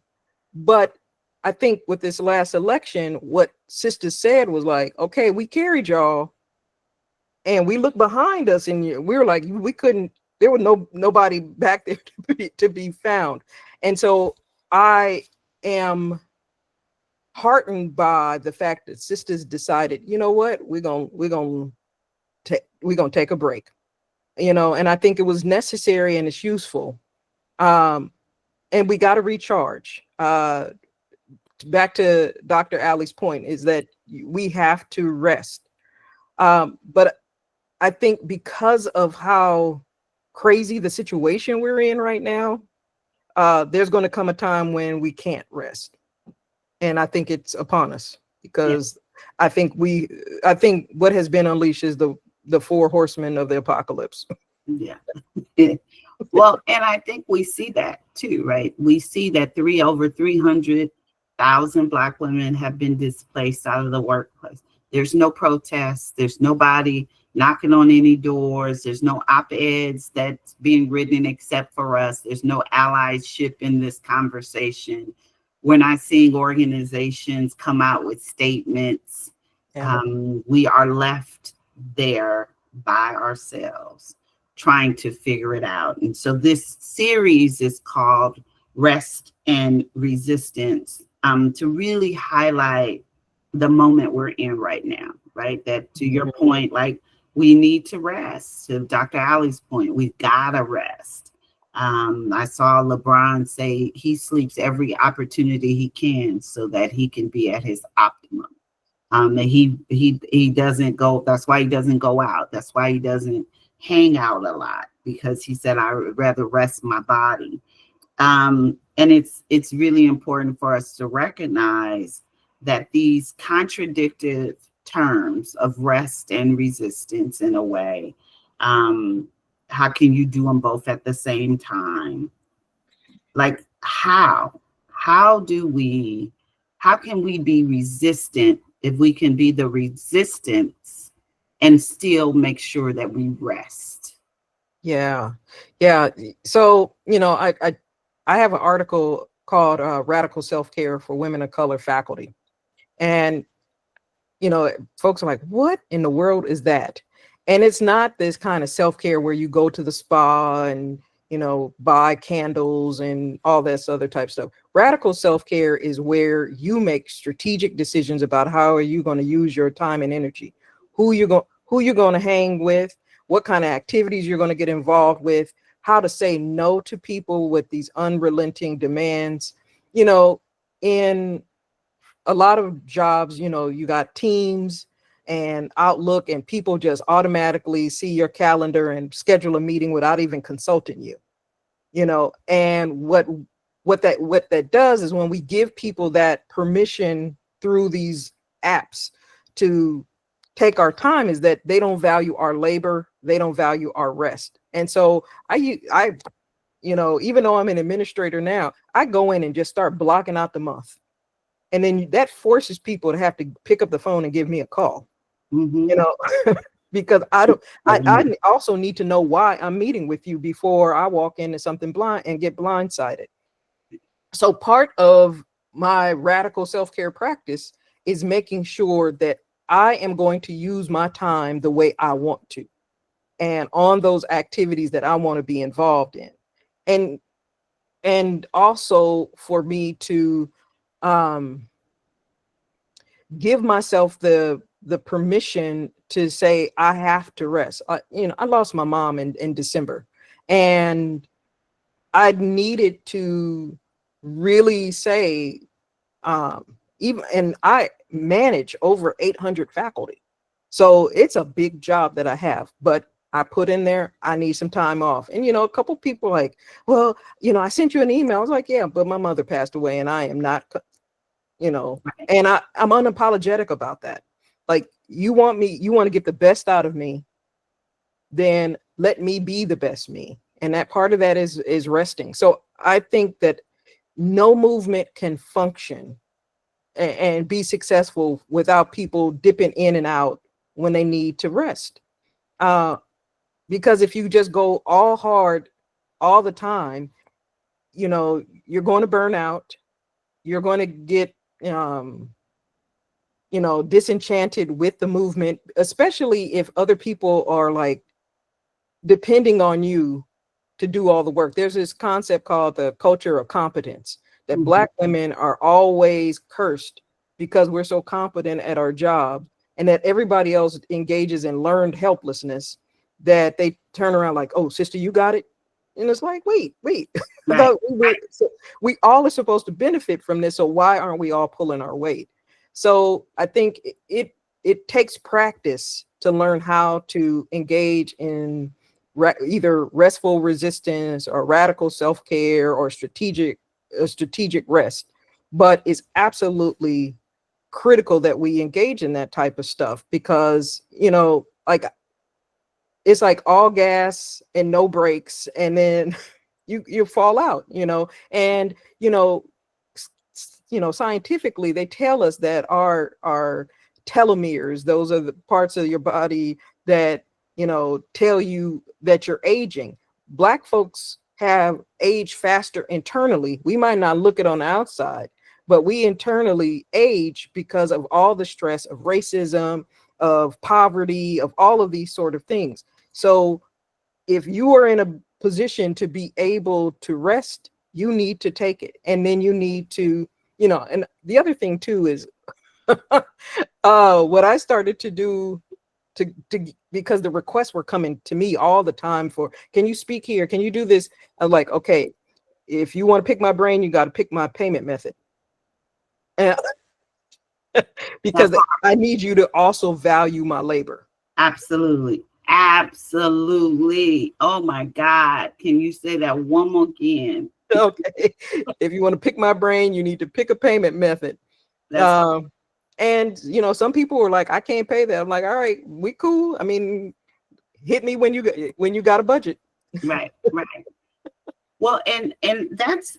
But I think with this last election, what sisters said was like, okay, we carried y'all and we looked behind us and we were like, we couldn't, there was nobody back there to be found. And so I am heartened by the fact that sisters decided, you know what, we're gonna take a break, you know, and I think it was necessary and it's useful. And we got to recharge. Back to Dr. Allie's point is that we have to rest. But I think because of how crazy the situation we're in right now, there's going to come a time when we can't rest. And I think it's upon us, because I think what has been unleashed is the 4 horsemen of the apocalypse. Yeah. Well, and I think we see that too, right? We see that over 300,000 Black women have been displaced out of the workplace. There's no protests. There's nobody knocking on any doors. There's no op-eds that's being written except for us. There's no allyship in this conversation. We're not seeing organizations come out with statements. Yeah. We are left there by ourselves, trying to figure it out. And so this series is called Rest and Resistance, to really highlight the moment we're in right now, right? That to your point, like we need to rest. To Dr. Allie's point, we've got to rest. I saw LeBron say he sleeps every opportunity he can so that he can be at his optimum. And he doesn't go, that's why he doesn't go out. That's why he doesn't hang out a lot, because he said, I would rather rest my body. And it's really important for us to recognize that these contradictory terms of rest and resistance, in a way, how can you do them both at the same time? Like how can we be resistant if we can be the resistance and still make sure that we rest? Yeah. So, you know, I have an article called Radical Self-Care for Women of Color Faculty. And, you know, folks are like, what in the world is that? And it's not this kind of self-care where you go to the spa and, you know, buy candles and all this other type of stuff. Radical self-care is where you make strategic decisions about how are you going to use your time and energy, who you're going to hang with, what kind of activities you're going to get involved with, how to say no to people with these unrelenting demands. You know, in a lot of jobs, you know, you got teams, and Outlook, and people just automatically see your calendar and schedule a meeting without even consulting you, you know. And what that does is, when we give people that permission through these apps to take our time, is that they don't value our labor, they don't value our rest. And so I you know, even though I'm an administrator now, I go in and just start blocking out the month. And then that forces people to have to pick up the phone and give me a call, you know, because I also need to know why I'm meeting with you before I walk into something blind and get blindsided. So part of my radical self-care practice is making sure that I am going to use my time the way I want to, and on those activities that I want to be involved in. And also for me to give myself the permission to say I have to rest. You know, I lost my mom in December, and I needed to really say, and I manage over 800 faculty. So it's a big job that I have, but I put in there, I need some time off. And, you know, a couple people like, well, you know, I sent you an email. I was like, yeah, but my mother passed away and I am not, you know, and I'm unapologetic about that. Like, you want to get the best out of me, then let me be the best me. And that part of that is resting. So I think that no movement can function and be successful without people dipping in and out when they need to rest. Because if you just go all hard all the time, you know, you're going to burn out. You're going to get, you know, disenchanted with the movement, especially if other people are like depending on you to do all the work. There's this concept called the culture of competence, that Black women are always cursed because we're so competent at our job, and that everybody else engages in learned helplessness, that they turn around like, oh, sister, you got it. And it's like, wait, I thought we all are supposed to benefit from this. So why aren't we all pulling our weight? So I think it takes practice to learn how to engage in either restful resistance or radical self-care or strategic rest. But it's absolutely critical that we engage in that type of stuff, because, you know, like, it's like all gas and no brakes, and then you fall out, you know. And you know, scientifically they tell us that our telomeres, those are the parts of your body that, you know, tell you that you're aging. Black folks have aged faster internally. We might not look it on the outside, but we internally age because of all the stress of racism, of poverty, of all of these sort of things. So if you are in a position to be able to rest, you need to take it. And then you need to, you know, and the other thing too is what I started to do to because the requests were coming to me all the time for, can you speak here? Can you do this? I'm like, okay, if you want to pick my brain, you got to pick my payment method. And because I need you to also value my labor. Absolutely. Oh my God. Can you say that one more again? Okay. If you want to pick my brain, you need to pick a payment method. And you know, some people were like, I can't pay that. I'm like, all right, we cool. I mean, hit me when you got a budget. Right. Well, and that's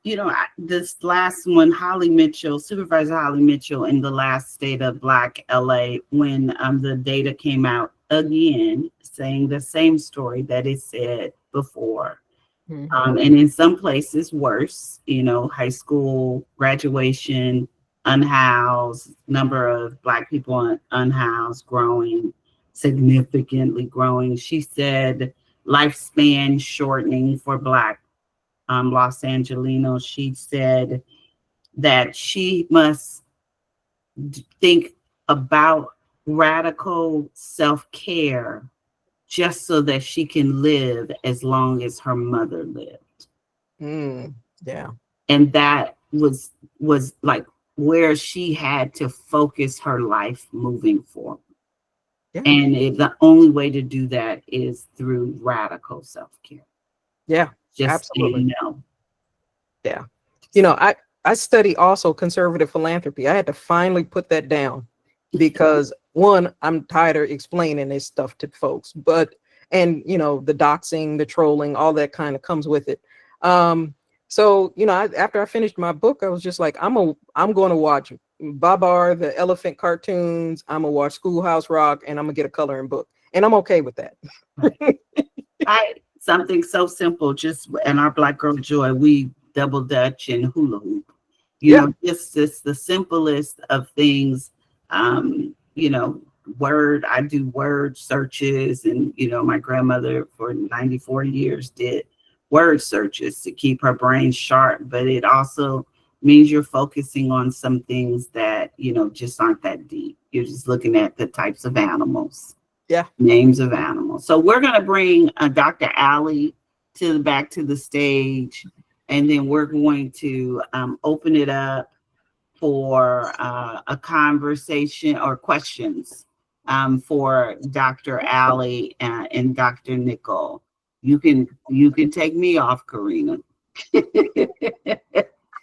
you know, this last one, Holly Mitchell, Supervisor Holly Mitchell, in the last State of Black LA, when the data came out again, saying the same story that it said before. And in some places worse, you know, high school graduation, unhoused, number of Black people unhoused significantly growing. She said lifespan shortening for Black Los Angelenos. She said that she must think about radical self-care just so that she can live as long as her mother lived. Yeah. And that was like, where she had to focus her life moving forward. Yeah. And the only way to do that is through radical self-care. Yeah, Just absolutely. no. Yeah. You know, I study also conservative philanthropy. I had to finally put that down because one, I'm tired of explaining this stuff to folks, and you know, the doxing, the trolling, all that kind of comes with it. So, you know, after I finished my book, I was just like, I'm going to watch Babar, the elephant cartoons. I'm gonna watch Schoolhouse Rock, and I'm gonna get a coloring book, and I'm okay with that. Something so simple, just in our Black Girl Joy, we double dutch and hula hoop. You know, just the simplest of things. You know, I do word searches, and you know, my grandmother for 94 years did word searches to keep her brain sharp, but it also means you're focusing on some things that, you know, just aren't that deep. You're just looking at the types of animals. Yeah. Names of animals. So we're going to bring Dr. Allie back to the stage, and then we're going to open it up for a conversation or questions for Dr. Allie and Dr. Nicol. You can take me off, Karina.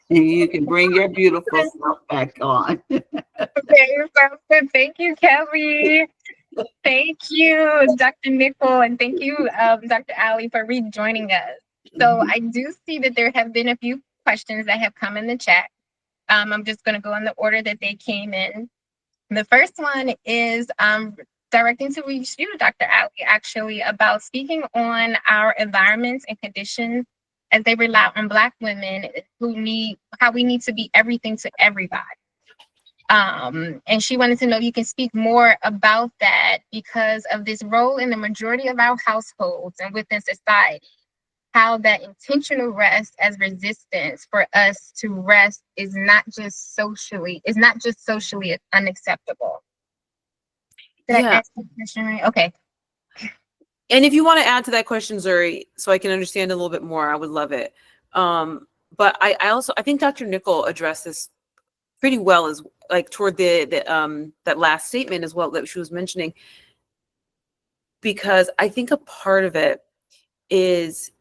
And you can bring your beautiful self back on. Okay, sounds good. Thank you, Kelly. Thank you, Dr. Nicol, and thank you, Dr. Allie, for rejoining us. So I do see that there have been a few questions that have come in the chat. I'm just going to go in the order that they came in. The first one is directing to you, Dr. Allie, actually, about speaking on our environments and conditions as they rely on Black women how we need to be everything to everybody. And she wanted to know if you can speak more about that because of this role in the majority of our households and within society, how that intentional rest as resistance for us to rest is not just socially unacceptable. Did I ask the question right? Okay. And if you want to add to that question, Zuri, so I can understand a little bit more, I would love it. But I think Dr. Nicol addressed this pretty well, as like toward that last statement as well that she was mentioning, because I think a part of it is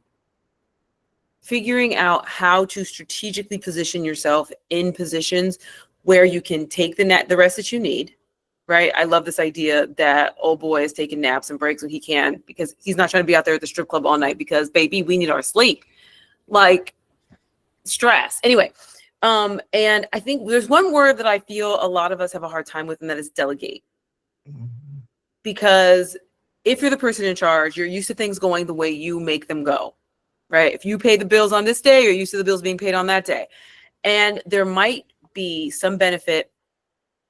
figuring out how to strategically position yourself in positions where you can take the rest that you need, right? I love this idea that old boy is taking naps and breaks when he can because he's not trying to be out there at the strip club all night because, baby, we need our sleep. Like, stress. Anyway, and I think there's one word that I feel a lot of us have a hard time with, and that is delegate. Because if you're the person in charge, you're used to things going the way you make them go, right? If you pay the bills on this day, you're used to the bills being paid on that day. And there might be some benefit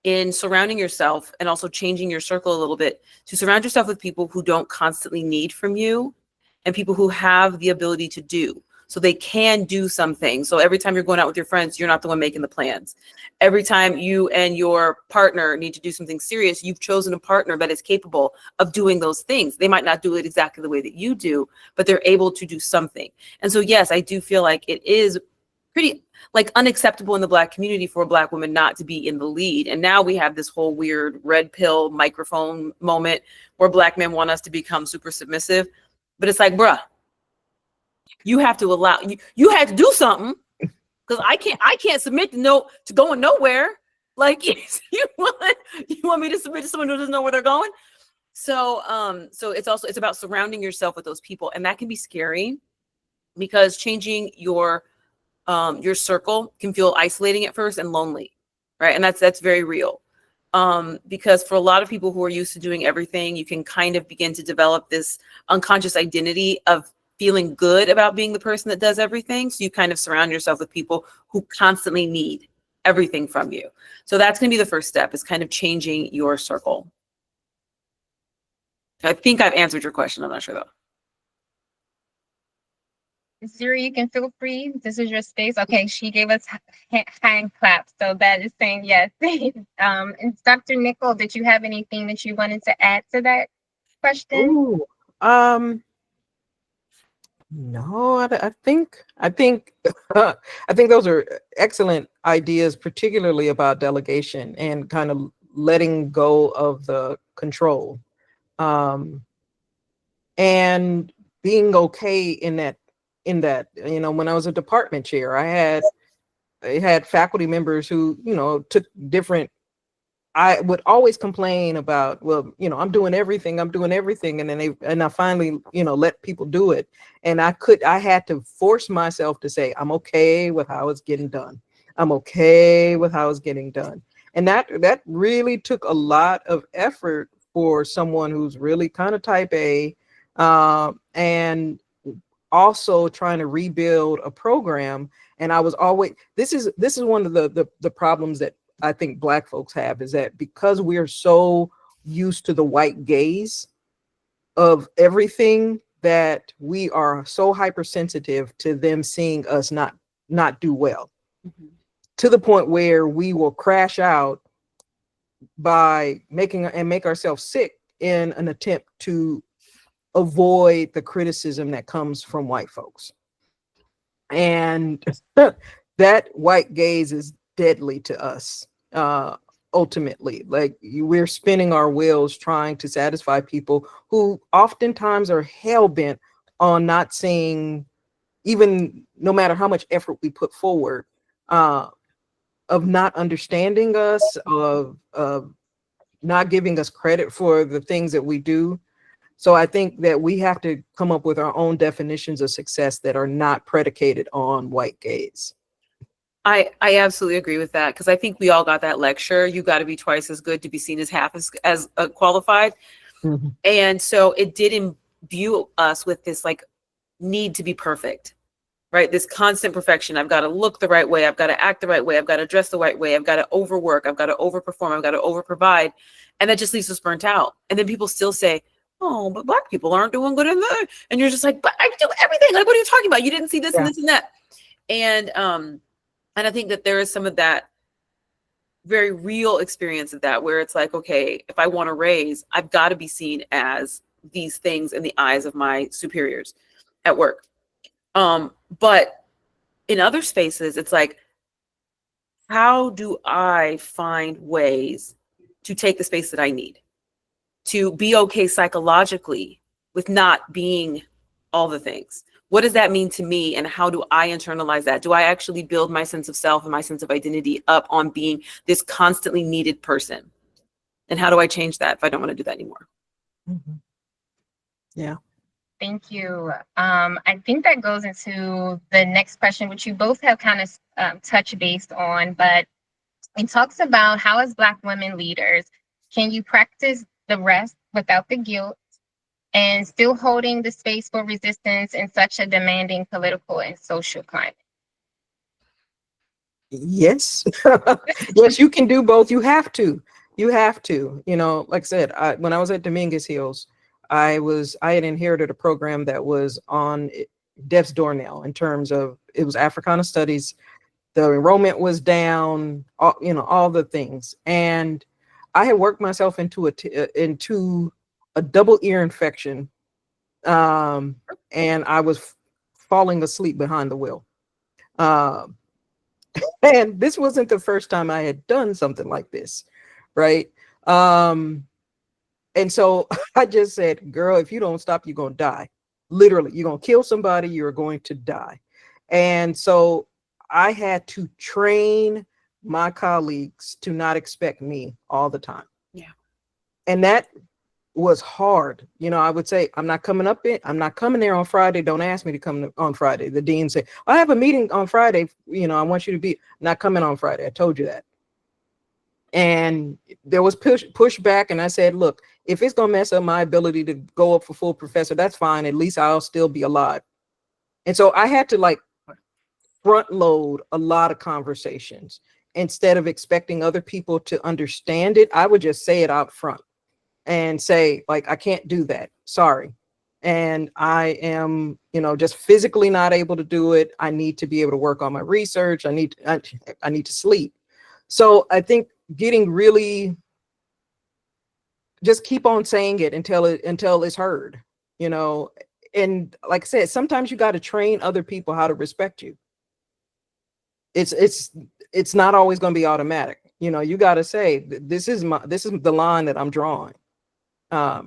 in surrounding yourself and also changing your circle a little bit to surround yourself with people who don't constantly need from you and people who have the ability to do. So they can do something. So every time you're going out with your friends, you're not the one making the plans. Every time you and your partner need to do something serious, you've chosen a partner that is capable of doing those things. They might not do it exactly the way that you do, but they're able to do something. And so, yes, I do feel like it is pretty like unacceptable in the Black community for a Black woman not to be in the lead. And now we have this whole weird red pill microphone moment where Black men want us to become super submissive. But it's like, bruh, you have to allow you had to do something because I can't submit to going nowhere. Like you want me to submit to someone who doesn't know where they're going. So it's about surrounding yourself with those people, and that can be scary because changing your circle can feel isolating at first and lonely, right? And that's very real. Because for a lot of people who are used to doing everything, you can kind of begin to develop this unconscious identity of feeling good about being the person that does everything. So you kind of surround yourself with people who constantly need everything from you. So that's going to be the first step, is kind of changing your circle. I think I've answered your question. I'm not sure though. Zuri, you can feel free. This is your space. Okay, she gave us hand claps, so that is saying yes. And Dr. Nicol, did you have anything that you wanted to add to that question? Ooh, No, I think I think I think those are excellent ideas, particularly about delegation and kind of letting go of the control, um, and being okay in that. In that, when I was a department chair, I had faculty members who took different. I would always complain about, well, I'm doing everything, and then I finally, let people do it. And I had to force myself to say, I'm okay with how it's getting done. I'm okay with how it's getting done. And that really took a lot of effort for someone who's really kind of type A, and also trying to rebuild a program. And I was always, this is one of the problems that I think Black folks have, is that because we're so used to the white gaze of everything, that we are so hypersensitive to them seeing us not do well, to the point where we will crash out by make ourselves sick in an attempt to avoid the criticism that comes from white folks. And that white gaze is deadly to us. Ultimately, like, we're spinning our wheels trying to satisfy people who oftentimes are hell-bent on not seeing, even no matter how much effort we put forward, of not understanding us, of not giving us credit for the things that we do. So I think that we have to come up with our own definitions of success that are not predicated on white gaze. I absolutely agree with that, because I think we all got that lecture. You got to be twice as good to be seen as half as qualified. Mm-hmm. And so it did imbue us with this like need to be perfect, right? This constant perfection. I've got to look the right way. I've got to act the right way. I've got to dress the right way. I've got to overwork. I've got to overperform. I've got to overprovide. And that just leaves us burnt out. And then people still say, oh, but Black people aren't doing good in that. And you're just like, but I do everything. Like, what are you talking about? You didn't see this and this and that. And I think that there is some of that very real experience of that, where it's like, okay, if I want to raise, I've got to be seen as these things in the eyes of my superiors at work. But in other spaces, it's like, how do I find ways to take the space that I need, to be okay psychologically with not being all the things? What does that mean to me, and how do I internalize that? Do I actually build my sense of self and my sense of identity up on being this constantly needed person? And how do I change that if I don't want to do that anymore? Mm-hmm. Yeah. Thank you. I think that goes into the next question, which you both have kind of touched based on, but it talks about how, as Black women leaders, can you practice the rest without the guilt and still holding the space for resistance in such a demanding political and social climate? Yes. Yes, you can do both. You have to. Like I said, when I was at Dominguez Hills, I had inherited a program that was on death's door nail, in terms of, it was Africana studies. The enrollment was down, all the things. And I had worked myself into a double ear infection. And I was falling asleep behind the wheel. And this wasn't the first time I had done something like this, right? And so I just said, girl, if you don't stop, you're going to die. Literally, you're going to kill somebody, you're going to die. And so I had to train my colleagues to not expect me all the time. Yeah. And that was hard. I would say, I'm not coming there on Friday. Don't ask me to come on Friday. The dean said, I have a meeting on Friday. I want you to be not coming on Friday. I told you that. And there was pushback. And I said, look, if it's going to mess up my ability to go up for full professor, that's fine. At least I'll still be alive. And so I had to front load a lot of conversations. Instead of expecting other people to understand it, I would just say it out front and say, I can't do that. Sorry. And I am, just physically not able to do it. I need to be able to work on my research. I need to sleep. So I think getting really, just keep on saying it until it's heard, and like I said, sometimes you got to train other people how to respect you. It's not always going to be automatic. You know, you got to say, this is the line that I'm drawing. I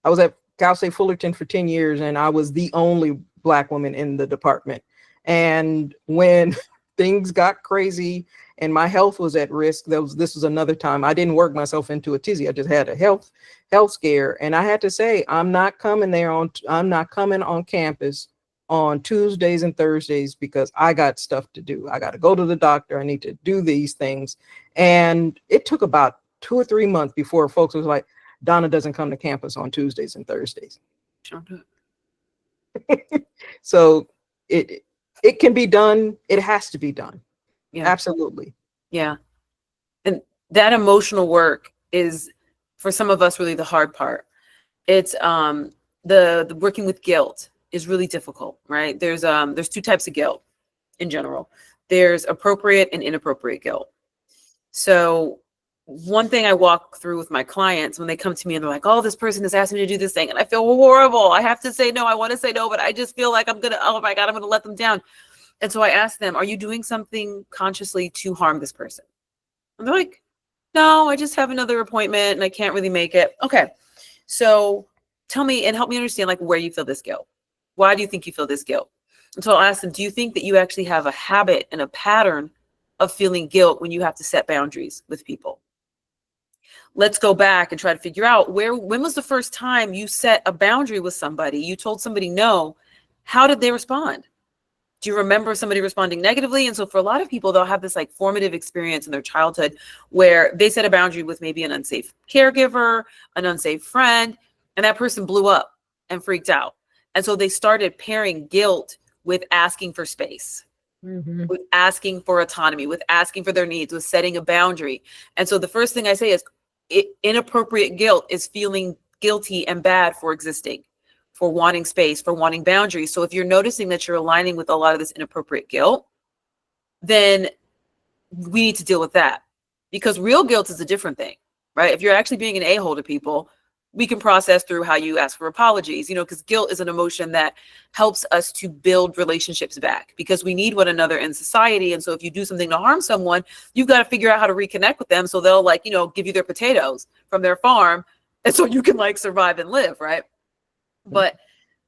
was at Cal State Fullerton for 10 years, and I was the only Black woman in the department. And when things got crazy and my health was at risk, this was another time. I didn't work myself into a tizzy. I just had a health scare, and I had to say, I'm not coming on campus on Tuesdays and Thursdays because I got stuff to do. I got to go to the doctor. I need to do these things. And it took about 2 or 3 months before folks was like, Donna doesn't come to campus on Tuesdays and Thursdays. So it can be done. It has to be done. Yeah. Absolutely. Yeah. And that emotional work is, for some of us, really the hard part. It's the working with guilt is really difficult, right? There's 2 types of guilt in general. There's appropriate and inappropriate guilt. So one thing I walk through with my clients when they come to me and they're like, oh, this person has asked me to do this thing and I feel horrible. I have to say no. I want to say no, but I just feel like oh my God, I'm going to let them down. And so I ask them, are you doing something consciously to harm this person? And they're like, no, I just have another appointment and I can't really make it. Okay. So tell me and help me understand, like, where you feel this guilt. Why do you think you feel this guilt? And so I'll ask them, do you think that you actually have a habit and a pattern of feeling guilt when you have to set boundaries with people? Let's go back and try to figure out when was the first time you set a boundary with somebody? You told somebody no. How did they respond? Do you remember somebody responding negatively? And so for a lot of people, they'll have this like formative experience in their childhood where they set a boundary with maybe an unsafe caregiver, an unsafe friend, and that person blew up and freaked out. And so they started pairing guilt with asking for space, with asking for autonomy, with asking for their needs, with setting a boundary. And so the first thing I say is inappropriate guilt is feeling guilty and bad for existing, for wanting space, for wanting boundaries. So if you're noticing that you're aligning with a lot of this inappropriate guilt, then we need to deal with that, because real guilt is a different thing, right? If you're actually being an a-hole to people, we can process through how you ask for apologies, because guilt is an emotion that helps us to build relationships back, because we need one another in society. And so if you do something to harm someone, you've got to figure out how to reconnect with them. So they'll give you their potatoes from their farm. And so you can survive and live, right? But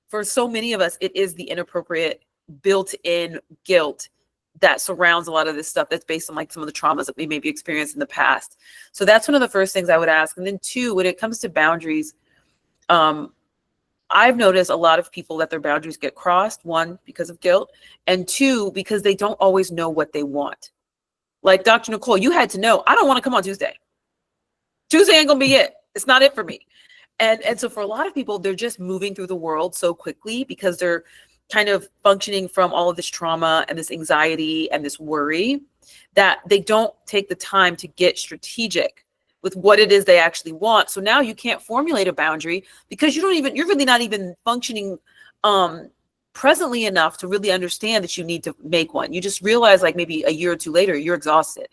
for so many of us, it is the inappropriate built-in guilt that surrounds a lot of this stuff that's based on some of the traumas that we maybe experienced in the past. So that's one of the first things I would ask. And then 2, when it comes to boundaries, I've noticed a lot of people let their boundaries get crossed, 1, because of guilt, and 2, because they don't always know what they want. Like Dr. Nicol, you had to know, I don't want to come on Tuesday. Tuesday ain't gonna be it. It's not it for me. And so for a lot of people, they're just moving through the world so quickly because they're kind of functioning from all of this trauma and this anxiety and this worry that they don't take the time to get strategic with what it is they actually want. So now you can't formulate a boundary because you're really not even functioning presently enough to really understand that you need to make one. You just realize maybe a year or 2 later, you're exhausted.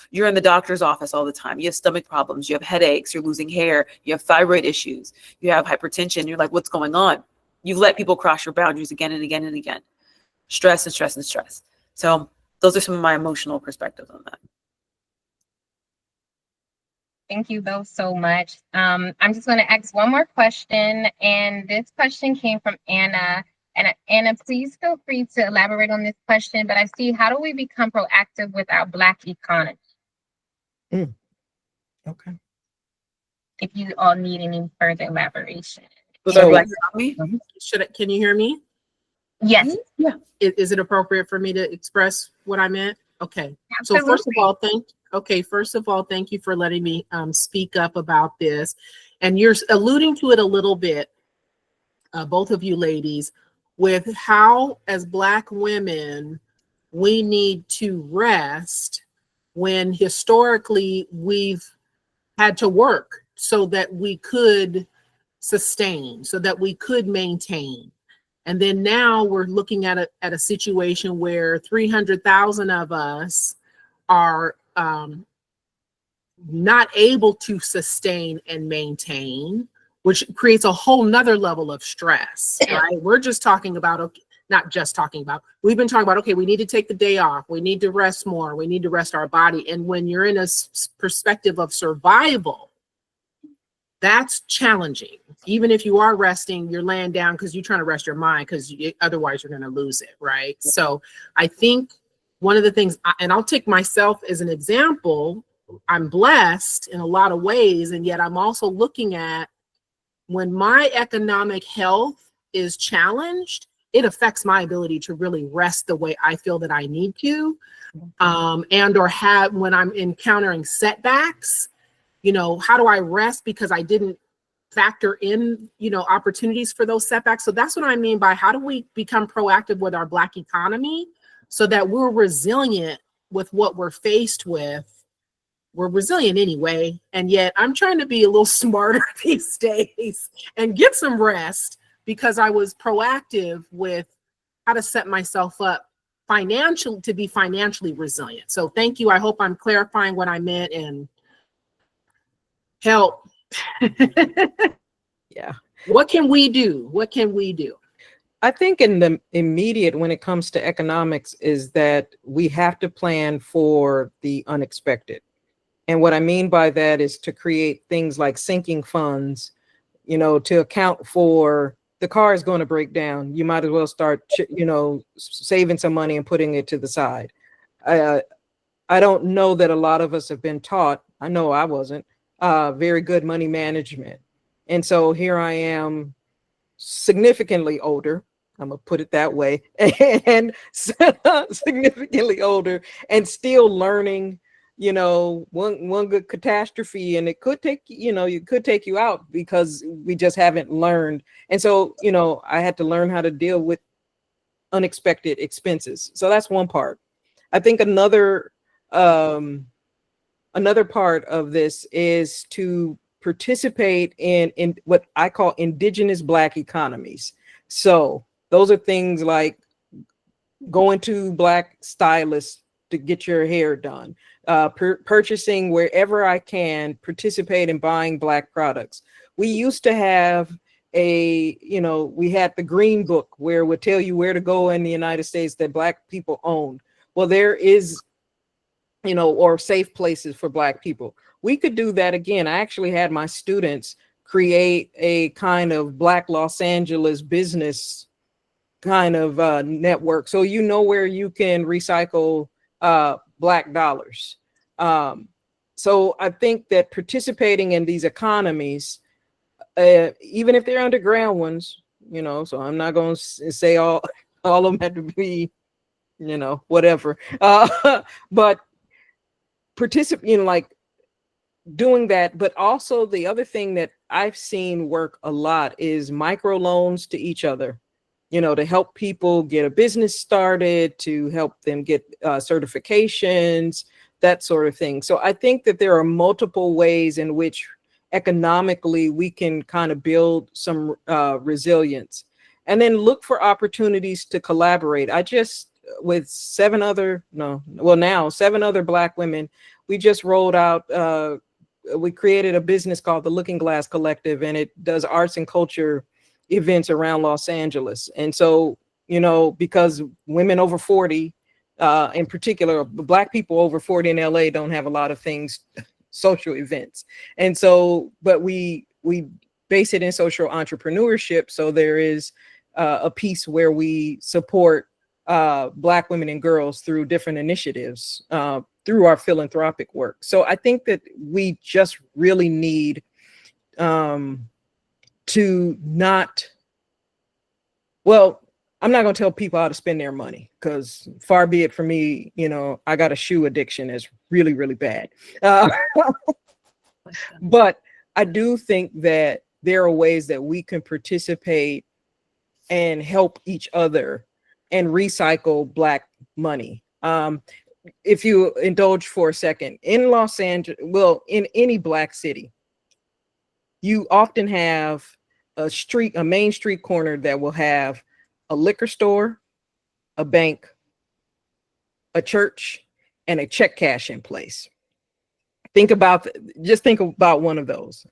You're in the doctor's office all the time. You have stomach problems, you have headaches, you're losing hair, you have thyroid issues, you have hypertension. You're like, what's going on? You've let people cross your boundaries again and again and again. Stress and stress and stress. So those are some of my emotional perspectives on that. Thank you both so much. I'm just going to ask one more question. And this question came from Anna. And Anna, please feel free to elaborate on this question. But I see, how do we become proactive with our Black economy? Okay. If you all need any further elaboration. With our Black economy? Can you hear me? Yes. Yeah. Is it appropriate for me to express what I meant? Okay. Absolutely. So first of all, thank you for letting me speak up about this. And you're alluding to it a little bit, both of you ladies, with how as Black women, we need to rest when historically we've had to work so that we could sustain, so that we could maintain. And then now we're looking at a situation where 300,000 of us are not able to sustain and maintain which creates a whole nother level of stress, right? We're just talking about, okay, not just talking about, we've been talking about, okay, we need to take the day off. We need to rest more. We need to rest our body. And when you're in a perspective of survival, that's challenging. Even if you are resting, you're laying down because you're trying to rest your mind, because otherwise you're going to lose it, right? So I think one of the things, and I'll take myself as an example, I'm blessed in a lot of ways, and yet I'm also looking at when my economic health is challenged, it affects my ability to really rest the way I feel that I need to, and or have, when I'm encountering setbacks, you know, how do I rest because I didn't factor in, you know, opportunities for those setbacks? So that's what I mean by how do we become proactive with our Black economy so that we're resilient with what we're faced with. We're resilient anyway, and yet I'm trying to be a little smarter these days and get some rest because I was proactive with how to set myself up financially to be financially resilient. So thank you. I hope I'm clarifying what I meant and help. Yeah. What can we do? What can we do? I think in the immediate, when it comes to economics, is that we have to plan for the unexpected. And what I mean by that is to create things like sinking funds, you know, to account for the car is going to break down. You might as well start, you know, saving some money and putting it to the side. I don't know that a lot of us have been taught, I know I wasn't, very good money management. And so here I am, significantly older, I'm gonna put it that way, and significantly older and still learning, you know, one good catastrophe and it could take, you know, you could take you out because we just haven't learned. And so, you know, I had to learn how to deal with unexpected expenses. So that's one part. I think another part of this is to participate in what I call indigenous Black economies. So those are things like going to Black stylists to get your hair done, purchasing wherever I can, participate in buying Black products. We used to have we had the Green Book where it would tell you where to go in the United States that Black people owned. Well, there is, you know, or safe places for Black people. We could do that again. I actually had my students create a kind of Black Los Angeles business kind of network. So you know where you can recycle Black dollars. So I think that participating in these economies, even if they're underground ones, you know, so I'm not going to say all of them have to be, you know, whatever, but participating, like doing that. But also the other thing that I've seen work a lot is microloans to each other, you know, to help people get a business started, to help them get certifications, that sort of thing. So I think that there are multiple ways in which economically we can kind of build some resilience, and then look for opportunities to collaborate. I just, with seven other Black women, we just rolled out, we created a business called the Looking Glass Collective, and it does arts and culture events around Los Angeles. And so, you know, because women over 40, in particular, Black people over 40 in LA don't have a lot of things, social events. And so, but we base it in social entrepreneurship. So there is a piece where we support Black women and girls through different initiatives, through our philanthropic work. So I think that we just really need to not, well, I'm not going to tell people how to spend their money, because far be it from me, you know, I got a shoe addiction that's really, really bad. But I do think that there are ways that we can participate and help each other and recycle Black money. If you indulge for a second, in Los Angeles, well, in any Black city, you often have a main street corner that will have a liquor store, a bank, a church, and a check cashing place. Just think about one of those.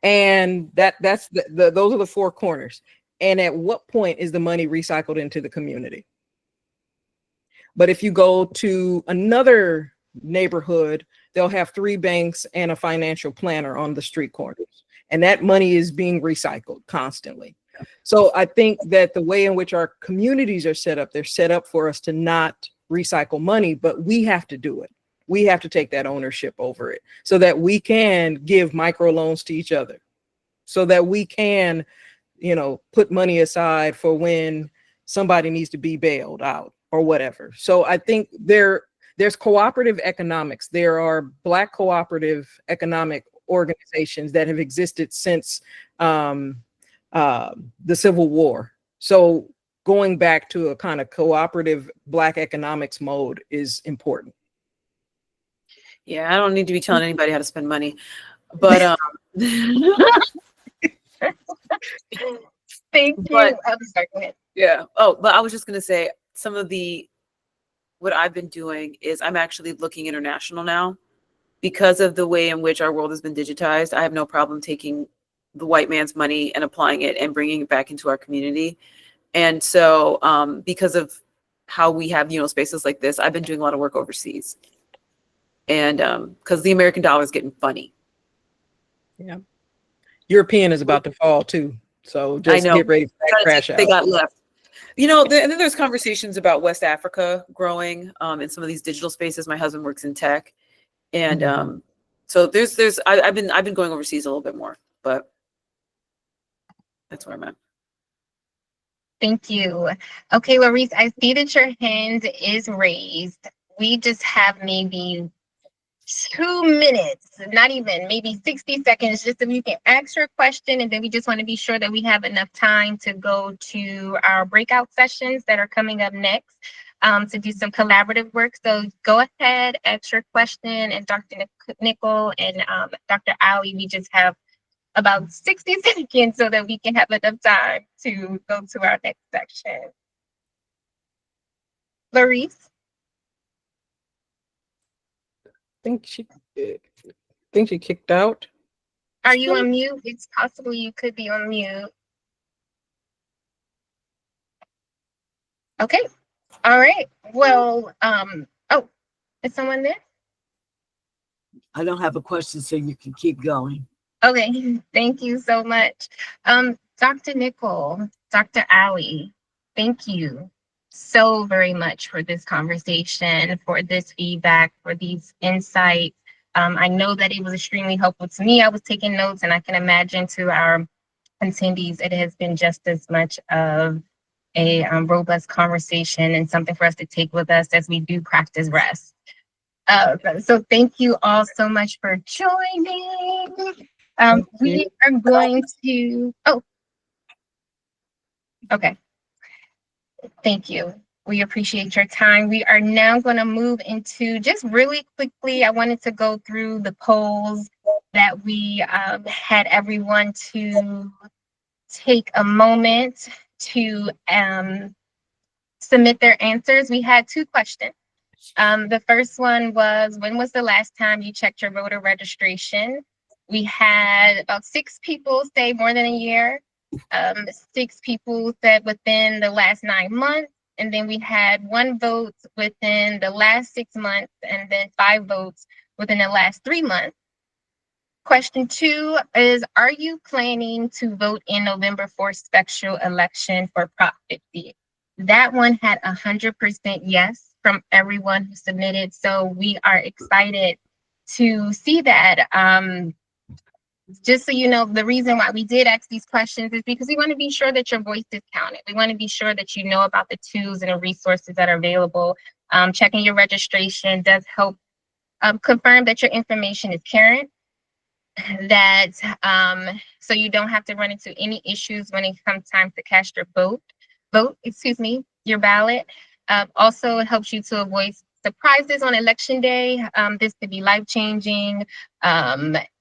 And that's those are the four corners. And at what point is the money recycled into the community? But if you go to another neighborhood, they'll have 3 banks and a financial planner on the street corners. And that money is being recycled constantly. So I think that the way in which our communities are set up, they're set up for us to not recycle money, but we have to do it. We have to take that ownership over it so that we can give microloans to each other, so that we can, put money aside for when somebody needs to be bailed out or whatever. So I think there's cooperative economics. There are Black cooperative economic organizations that have existed since the Civil War. So going back to a kind of cooperative Black economics mode is important. Yeah, I don't need to be telling anybody how to spend money, but Thank you. But- I'm sorry, go ahead. yeah. Oh, but I was just gonna say what I've been doing is I'm actually looking international now because of the way in which our world has been digitized. I have no problem taking the white man's money and applying it and bringing it back into our community. And so because of how we have, spaces like this, I've been doing a lot of work overseas. And because the American dollar is getting funny. Yeah. European is about to fall too. So just get ready for that crash out. They got left. And then there's conversations about West Africa growing in some of these digital spaces. My husband works in tech. And so I've been going overseas a little bit more, but that's where I'm at. Thank you. Okay, Laurice, I see that your hand is raised. We just have maybe 2 minutes, not even, maybe 60 seconds, just if you can ask your question, and then we just want to be sure that we have enough time to go to our breakout sessions that are coming up next to do some collaborative work. So go ahead, ask your question, and Dr. Nicol and Dr. Ali, we just have about 60 seconds so that we can have enough time to go to our next section. Laurice? think she kicked out. Are you on mute? It's possible you could be on mute. Okay. All right. Well, oh, is someone there? I don't have a question, so you can keep going. Okay. Thank you so much. Dr. Nicol, Dr. Ali, thank you so very much for this conversation, for this feedback, for these insights. I know that it was extremely helpful to me. I was taking notes, and I can imagine to our attendees, it has been just as much of a robust conversation and something for us to take with us as we do practice rest. So thank you all so much for joining. We are going to, okay. Thank you. We appreciate your time. We are now going to move into, just really quickly, I wanted to go through the polls that we had everyone to take a moment to submit their answers. We had 2 questions. The first one was, when was the last time you checked your voter registration? We had about 6 people say more than a year. 6 people said within the last 9 months. And then we had 1 vote within the last 6 months, and then 5 votes within the last 3 months. Question 2 is, are you planning to vote in November for special election for Prop 50? That one had 100% yes from everyone who submitted. So we are excited to see that. Just so you know, the reason why we did ask these questions is because we want to be sure that your voice is counted. We want to be sure that you know about the tools and the resources that are available. Checking your registration does help confirm that your information is current, that so you don't have to run into any issues when it comes time to cast your your ballot. Also, it helps you to avoid surprises on election day. This could be life-changing.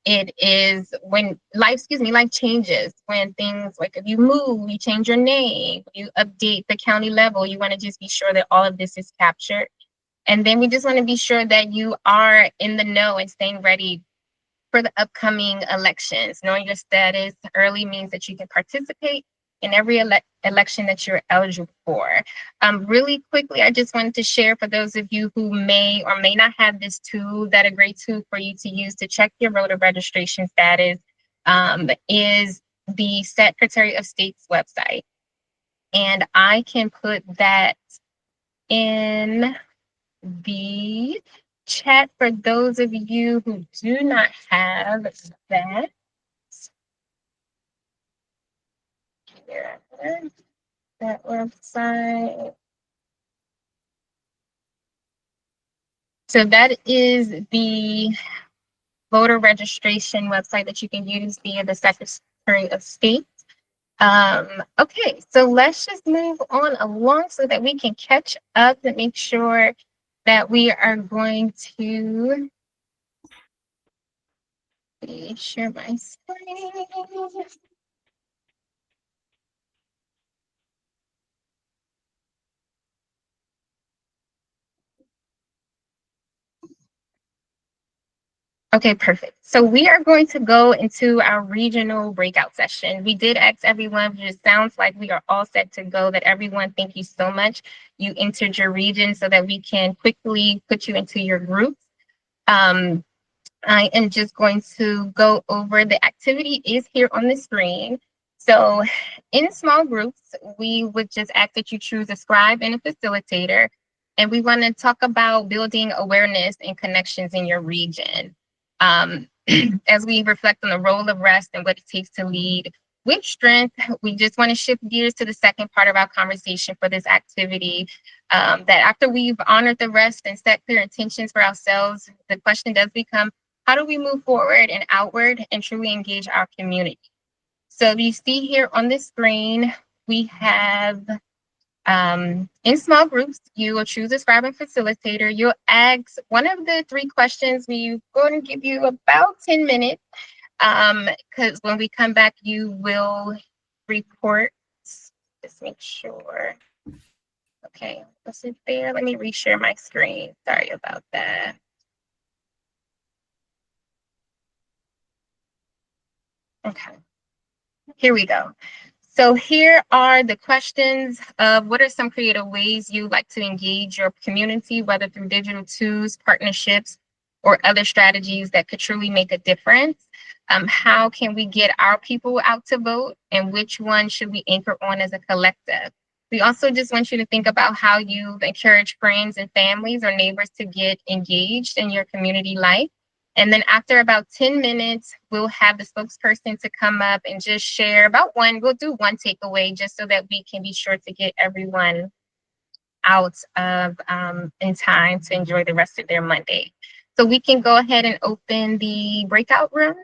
It is when life changes, when things like if you move, you change your name, you update the county level, you want to just be sure that all of this is captured. And then we just want to be sure that you are in the know and staying ready for the upcoming elections. Knowing your status early means that you can participate in every election that you're eligible for. Really quickly, I just wanted to share for those of you who may or may not have this tool, that a great tool for you to use to check your voter registration status is the Secretary of State's website. And I can put that in the chat for those of you who do not have that. Here, that website. So that is the voter registration website that you can use via the Secretary of State. Okay, so let's just move on along so that we can catch up and make sure that we are going to share my screen. Okay, perfect. So we are going to go into our regional breakout session. We did ask everyone, but it sounds like we are all set to go, that everyone, thank you so much. You entered your region so that we can quickly put you into your groups. I am just going to go over the activity is here on the screen. So in small groups, we would just ask that you choose a scribe and a facilitator. And we want to talk about building awareness and connections in your region. As we reflect on the role of rest and what it takes to lead with strength, we just want to shift gears to the second part of our conversation for this activity. That after we've honored the rest and set clear intentions for ourselves, the question does become, how do we move forward and outward and truly engage our community? So you see here on the screen, we have in small groups, you will choose a scribe and facilitator. You'll ask one of the three questions. We're going to give you about 10 minutes because when we come back, you will report. Just make sure. Okay, was it there? Let me reshare my screen. Sorry about that. Okay, here we go. So here are the questions of what are some creative ways you like to engage your community, whether through digital tools, partnerships, or other strategies that could truly make a difference. How can we get our people out to vote, and which one should we anchor on as a collective? We also just want you to think about how you've encouraged friends and families or neighbors to get engaged in your community life. And then after about 10 minutes, we'll have the spokesperson to come up and just share about we'll do one takeaway just so that we can be sure to get everyone out of in time to enjoy the rest of their Monday. So we can go ahead and open the breakout room.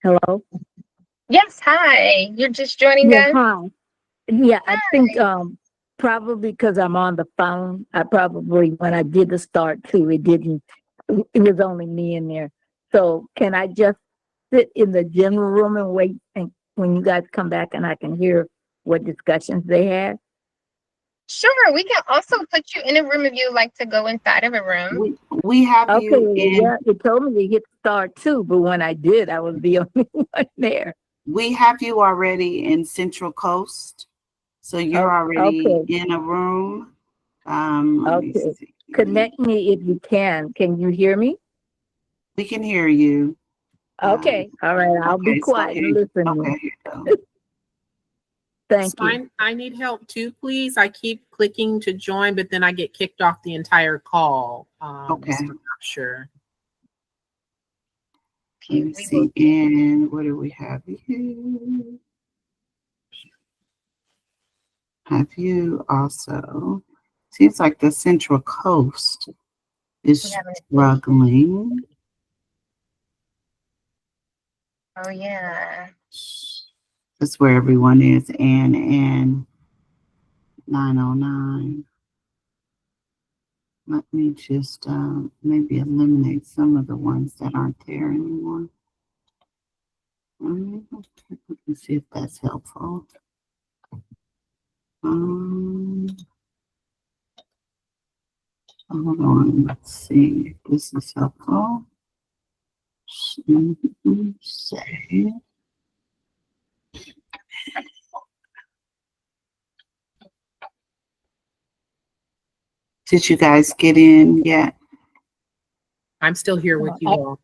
Hello? Yes, hi. You're just joining Yeah, us? hi. Yeah, I think Hi. probably because I'm on the phone, I probably, when I did the start too, it was only me in there. So can I just sit in the general room and wait and when you guys come back and I can hear what discussions they had? Sure, we can also put you in a room if you like to go inside of a room. We have Okay, you in. yeah, it told me to hit start too, but when I did, I was the only one there. We have you already in Central Coast, so you're already Okay, in a room. Let me okay. see. Connect me if you can. Can you hear me? We can hear you. Okay, all right, I'll be Okay, so quiet and listen. okay, here you go. Thank So you. I need help too, please. I keep clicking to join, but then I get kicked off the entire call. Okay. So I'm not sure. Let me We will. see. And what do we have here? Have you also? Seems like the Central Coast is We have an- struggling. Oh yeah. That's where everyone is. And 909. Let me just maybe eliminate some of the ones that aren't there anymore. Let me see if that's helpful. Hold on, let's see if this is helpful. Save. Did you guys get in yet? I'm still here with you all.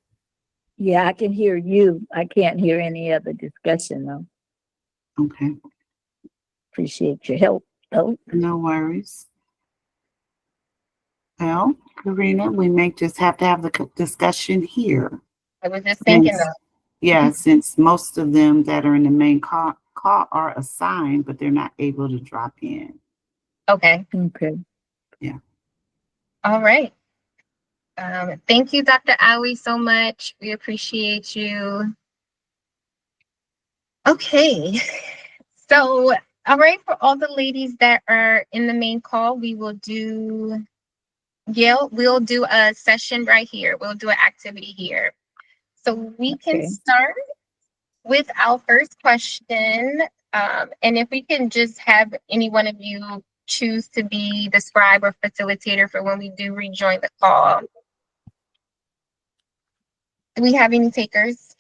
Yeah, I can hear you. I can't hear any other discussion though. Okay, Appreciate your help though. no worries. Well, Karina, we may just have to have the discussion here. I was just thinking Since, yeah, since most of them that are in the main call are assigned, but they're not able to drop in. okay. Okay. All right. Thank you, Dr. Allie, so much. We appreciate you. Okay. So, all right, for all the ladies that are in the main call, we'll do a session right here. We'll do an activity here. So we can Okay. start with our first question. And if we can just have any one of you choose to be the scribe or facilitator for when we do rejoin the call. Do we have any takers?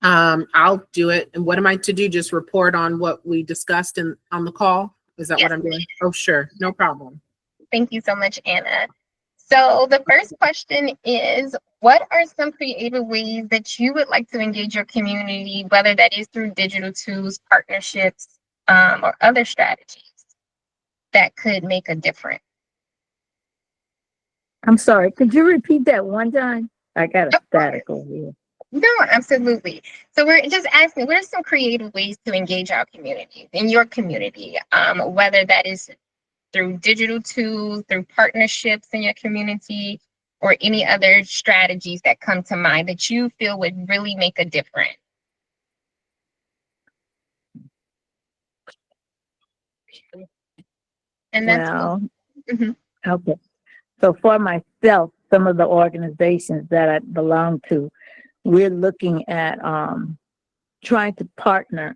I'll do it. And what am I to do? Just report on what we discussed on the call? Is that Yes. what I'm doing? Oh, sure. No problem. Thank you so much, Anna. So the first question is, what are some creative ways that you would like to engage your community, whether that is through digital tools, partnerships, or other strategies that could make a difference? I'm sorry. Could you repeat that one time? I got a static over here. No, absolutely. So we're just asking, what are some creative ways to engage our community, in your community, whether that is through digital tools, through partnerships in your community, or any other strategies that come to mind that you feel would really make a difference? And that's Well, Mhm. okay. So for myself, some of the organizations that I belong to, we're looking at trying to partner,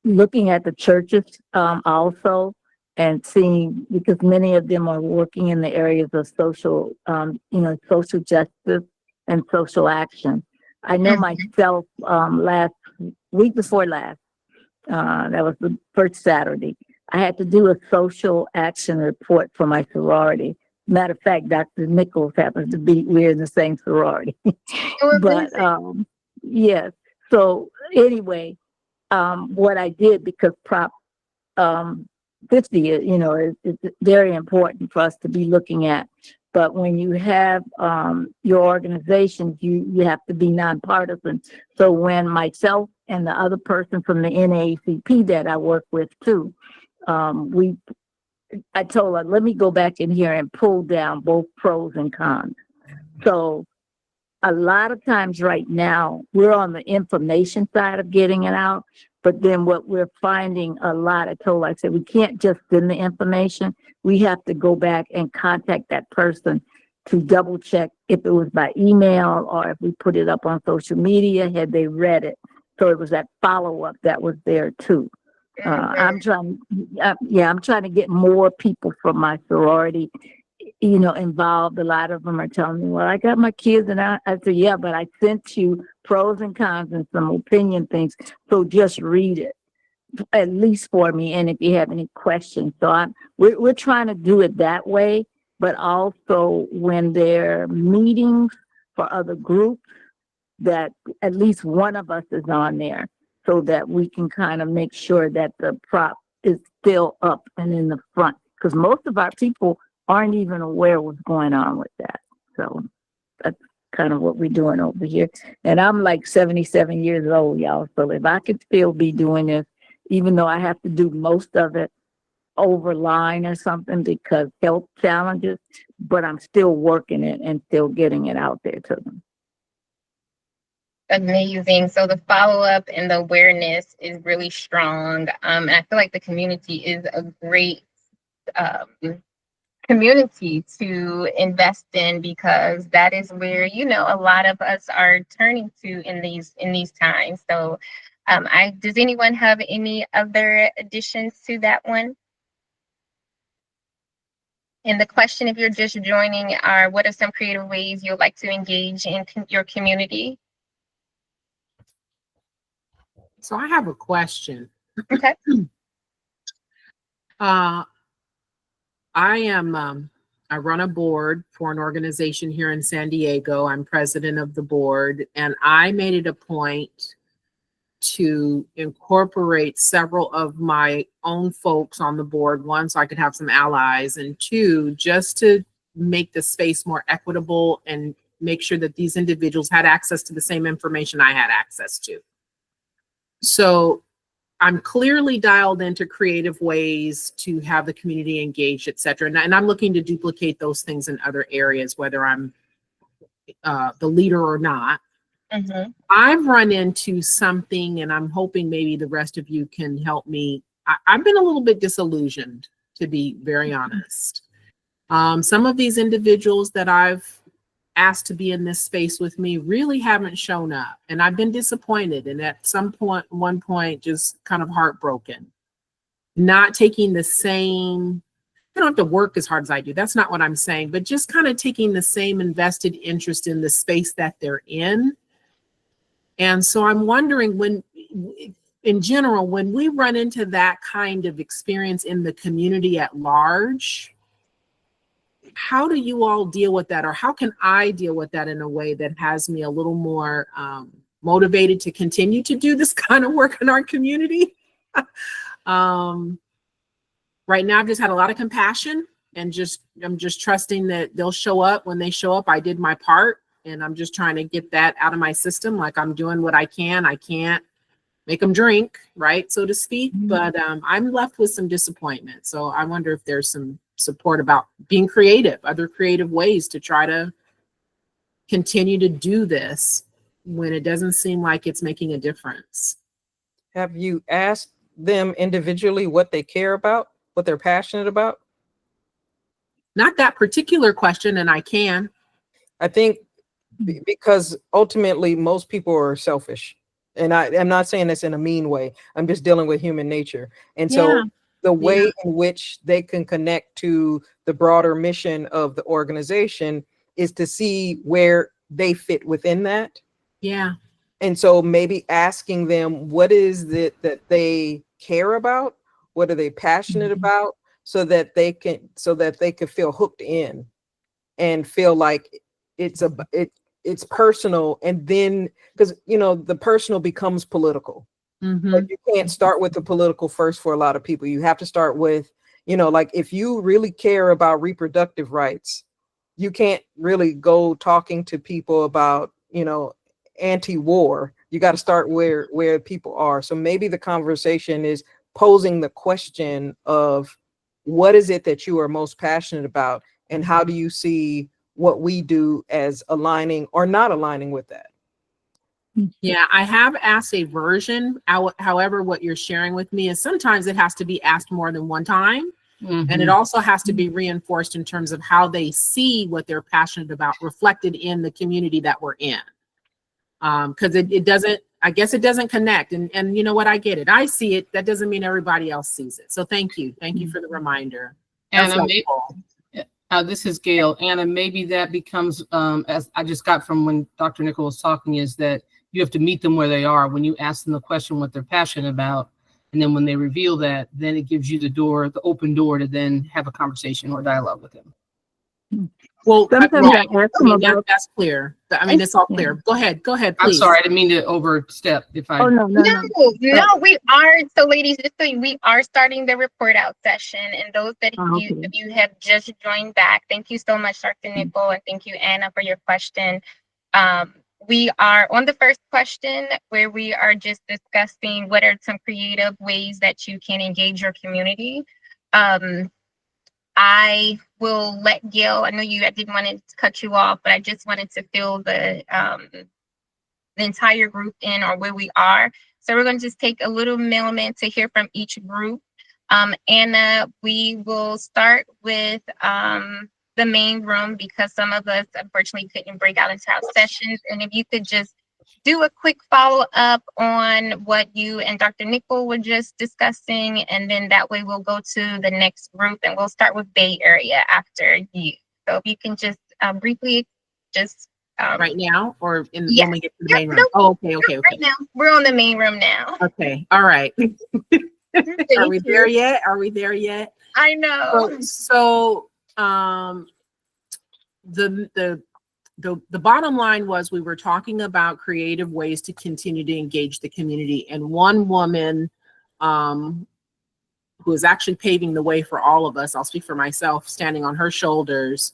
looking at the churches also, and seeing, because many of them are working in the areas of social, social justice and social action. I know myself, last week before last, that was the first Saturday, I had to do a social action report for my sorority. Matter of fact, Dr. Nicol happens to be, we're in the same sorority. Oh, But yes. So anyway, what I did, because Prop 50, is very important for us to be looking at. But when you have your organizations, you have to be nonpartisan. So when myself and the other person from the NAACP that I work with too, I told her, let me go back in here and pull down both pros and cons. So a lot of times right now, we're on the information side of getting it out. But then what we're finding a lot, I said, we can't just send the information. We have to go back and contact that person to double check if it was by email or if we put it up on social media, had they read it. So it was that follow-up that was there too. I'm trying to get more people from my sorority, involved. A lot of them are telling me, well, I got my kids, and I said, yeah, but I sent you pros and cons and some opinion things. So just read it, at least for me. And if you have any questions, so we're trying to do it that way, but also when there are meetings for other groups, that at least one of us is on there so that we can kind of make sure that the prop is still up and in the front. Because most of our people aren't even aware what's going on with that. So that's kind of what we're doing over here. And I'm like 77 years old, y'all. So if I could still be doing this, even though I have to do most of it over line or something because health challenges, but I'm still working it and still getting it out there to them. Amazing. So the follow-up and the awareness is really strong. And I feel like the community is a great community to invest in, because that is where, you know, a lot of us are turning to in these times. So does anyone have any other additions to that one? And the question, if you're just joining, are what are some creative ways you'd like to engage in your community? So I have a question. Okay. I run a board for an organization here in San Diego. I'm president of the board, and I made it a point to incorporate several of my own folks on the board. One, so I could have some allies, and two, just to make the space more equitable and make sure that these individuals had access to the same information I had access to. So I'm clearly dialed into creative ways to have the community engaged, et cetera. And I'm looking to duplicate those things in other areas, whether I'm the leader or not. Mm-hmm. I've run into something, and I'm hoping maybe the rest of you can help me. I've been a little bit disillusioned, to be very honest. Some of these individuals that I've asked to be in this space with me really haven't shown up, and I've been disappointed, and at one point just kind of heartbroken, not taking the same, you don't have to work as hard as I do, that's not what I'm saying, but just kind of taking the same invested interest in the space that they're in. And so I'm wondering, when in general, when we run into that kind of experience in the community at large, how do you all deal with that? Or how can I deal with that in a way that has me a little more motivated to continue to do this kind of work in our community? Right now, I've just had a lot of compassion, and I'm just trusting that they'll show up when they show up. I did my part, and I'm just trying to get that out of my system. Like, I'm doing what I can. I can't make them drink, right, so to speak. But I'm left with some disappointment. So I wonder if there's some support about being creative, other creative ways to try to continue to do this when it doesn't seem like it's making a difference. Have you asked them individually what they care about, what they're passionate about? Not that particular question, and I can. I think because ultimately most people are selfish. And I'm not saying this in a mean way. I'm just dealing with human nature. And so the way in which they can connect to the broader mission of the organization is to see where they fit within that. Yeah. And so maybe asking them, what is it that they care about? What are they passionate about? So that they can feel hooked in and feel like it's personal. And then, because, you know, the personal becomes political. But you can't start with the political first for a lot of people. You have to start with, you know, like, if you really care about reproductive rights, you can't really go talking to people about, you know, anti-war. You got to start where people are. So maybe the conversation is posing the question of, what is it that you are most passionate about, and how do you see what we do as aligning or not aligning with that? Yeah, I have asked a version. However, what you're sharing with me is sometimes it has to be asked more than one time. And it also has to be reinforced in terms of how they see what they're passionate about reflected in the community that we're in. Because it doesn't, I guess it doesn't connect. And you know what, I get it. I see it. That doesn't mean everybody else sees it. So thank you. Thank you for the reminder. Anna, this is Gail. Anna, maybe that becomes, as I just got from when Dr. Nicol was talking, is that you have to meet them where they are. When you ask them the question, what they're passionate about, and then when they reveal that, then it gives you the open door to then have a conversation or dialogue with them. Well, that's clear. I mean, it's all clear. Go ahead, please. I'm sorry, I didn't mean to overstep. No, we are. So ladies, just so we are starting the report out session, and those that if you have just joined back, thank you so much, Dr. Nicol, and thank you, Anna, for your question. We are on the first question, where we are just discussing what are some creative ways that you can engage your community. I will let Gail, I know I didn't want to cut you off, but I just wanted to fill the entire group in, or where we are. So we're going to just take a little moment to hear from each group. Anna, we will start with the main room, because some of us unfortunately couldn't break out into our sessions. And if you could just do a quick follow-up on what you and Dr. Nicol were just discussing, and then that way we'll go to the next group, and we'll start with Bay Area after you. So if you can just briefly just Right now, or yeah. when we get to the main room? Oh, okay. Right now, we're on the main room now. Okay, all right. Are we there yet? Are we there yet? I know. So the bottom line was, we were talking about creative ways to continue to engage the community, and one woman who is actually paving the way for all of us, I'll speak for myself, standing on her shoulders,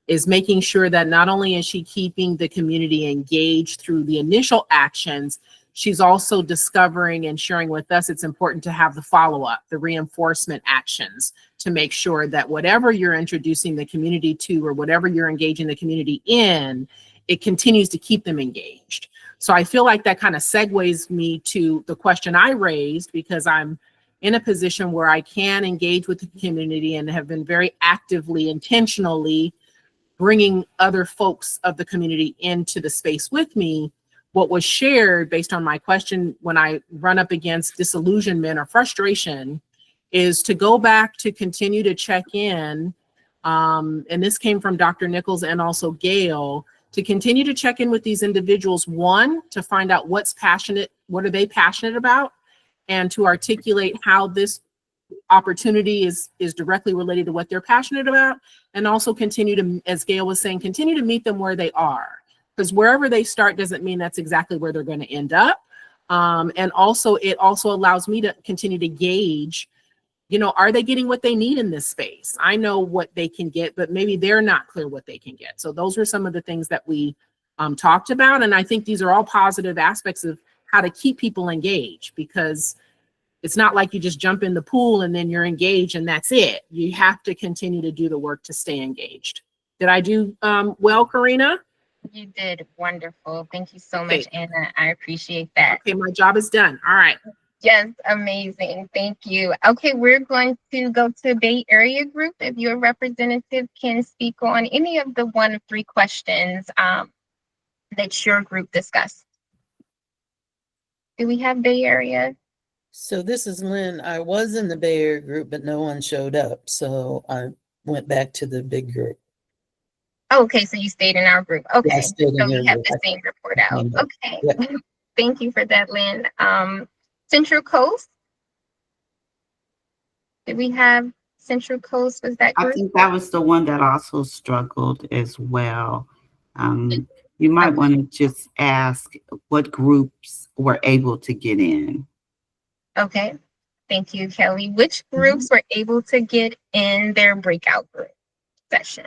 is making sure that not only is she keeping the community engaged through the initial actions, she's also discovering and sharing with us it's important to have the follow-up, the reinforcement actions, to make sure that whatever you're introducing the community to, or whatever you're engaging the community in, it continues to keep them engaged. So I feel like that kind of segues me to the question I raised, because I'm in a position where I can engage with the community and have been very actively, intentionally bringing other folks of the community into the space with me. What was shared based on my question when I run up against disillusionment or frustration is to go back to continue to check in. And this came from Dr. Nichols and also Gail, to continue to check in with these individuals, one, to find out what are they passionate about, and to articulate how this opportunity is directly related to what they're passionate about, and also continue to, as Gail was saying, continue to meet them where they are, because wherever they start doesn't mean that's exactly where they're going to end up. And also, it also allows me to continue to gauge, are they getting what they need in this space? I know what they can get, but maybe they're not clear what they can get. So those are some of the things that we talked about. And I think these are all positive aspects of how to keep people engaged, because it's not like you just jump in the pool and then you're engaged and that's it. You have to continue to do the work to stay engaged. Did I do well, Karina? You did wonderful. Thank you so Okay. much, Anna. I appreciate that. Okay, my job is done. All right. Yes, amazing. Thank you. Okay, we're going to go to Bay Area group. If your representative can speak on any of the 1 of 3 questions that your group discussed. Do we have Bay Area? So this is Lynn. I was in the Bay Area group, but no one showed up. So I went back to the big group. Okay, so you stayed in our group. Okay, Yeah, I stayed in so we your have group. the same report out. Okay, Yep. Thank you for that, Lynn. Central Coast. Did we have Central Coast? Was that I group? think that was the one that also struggled as well. You might want to just ask what groups were able to get in. Okay, thank you, Kelly. Which groups were able to get in their breakout group session?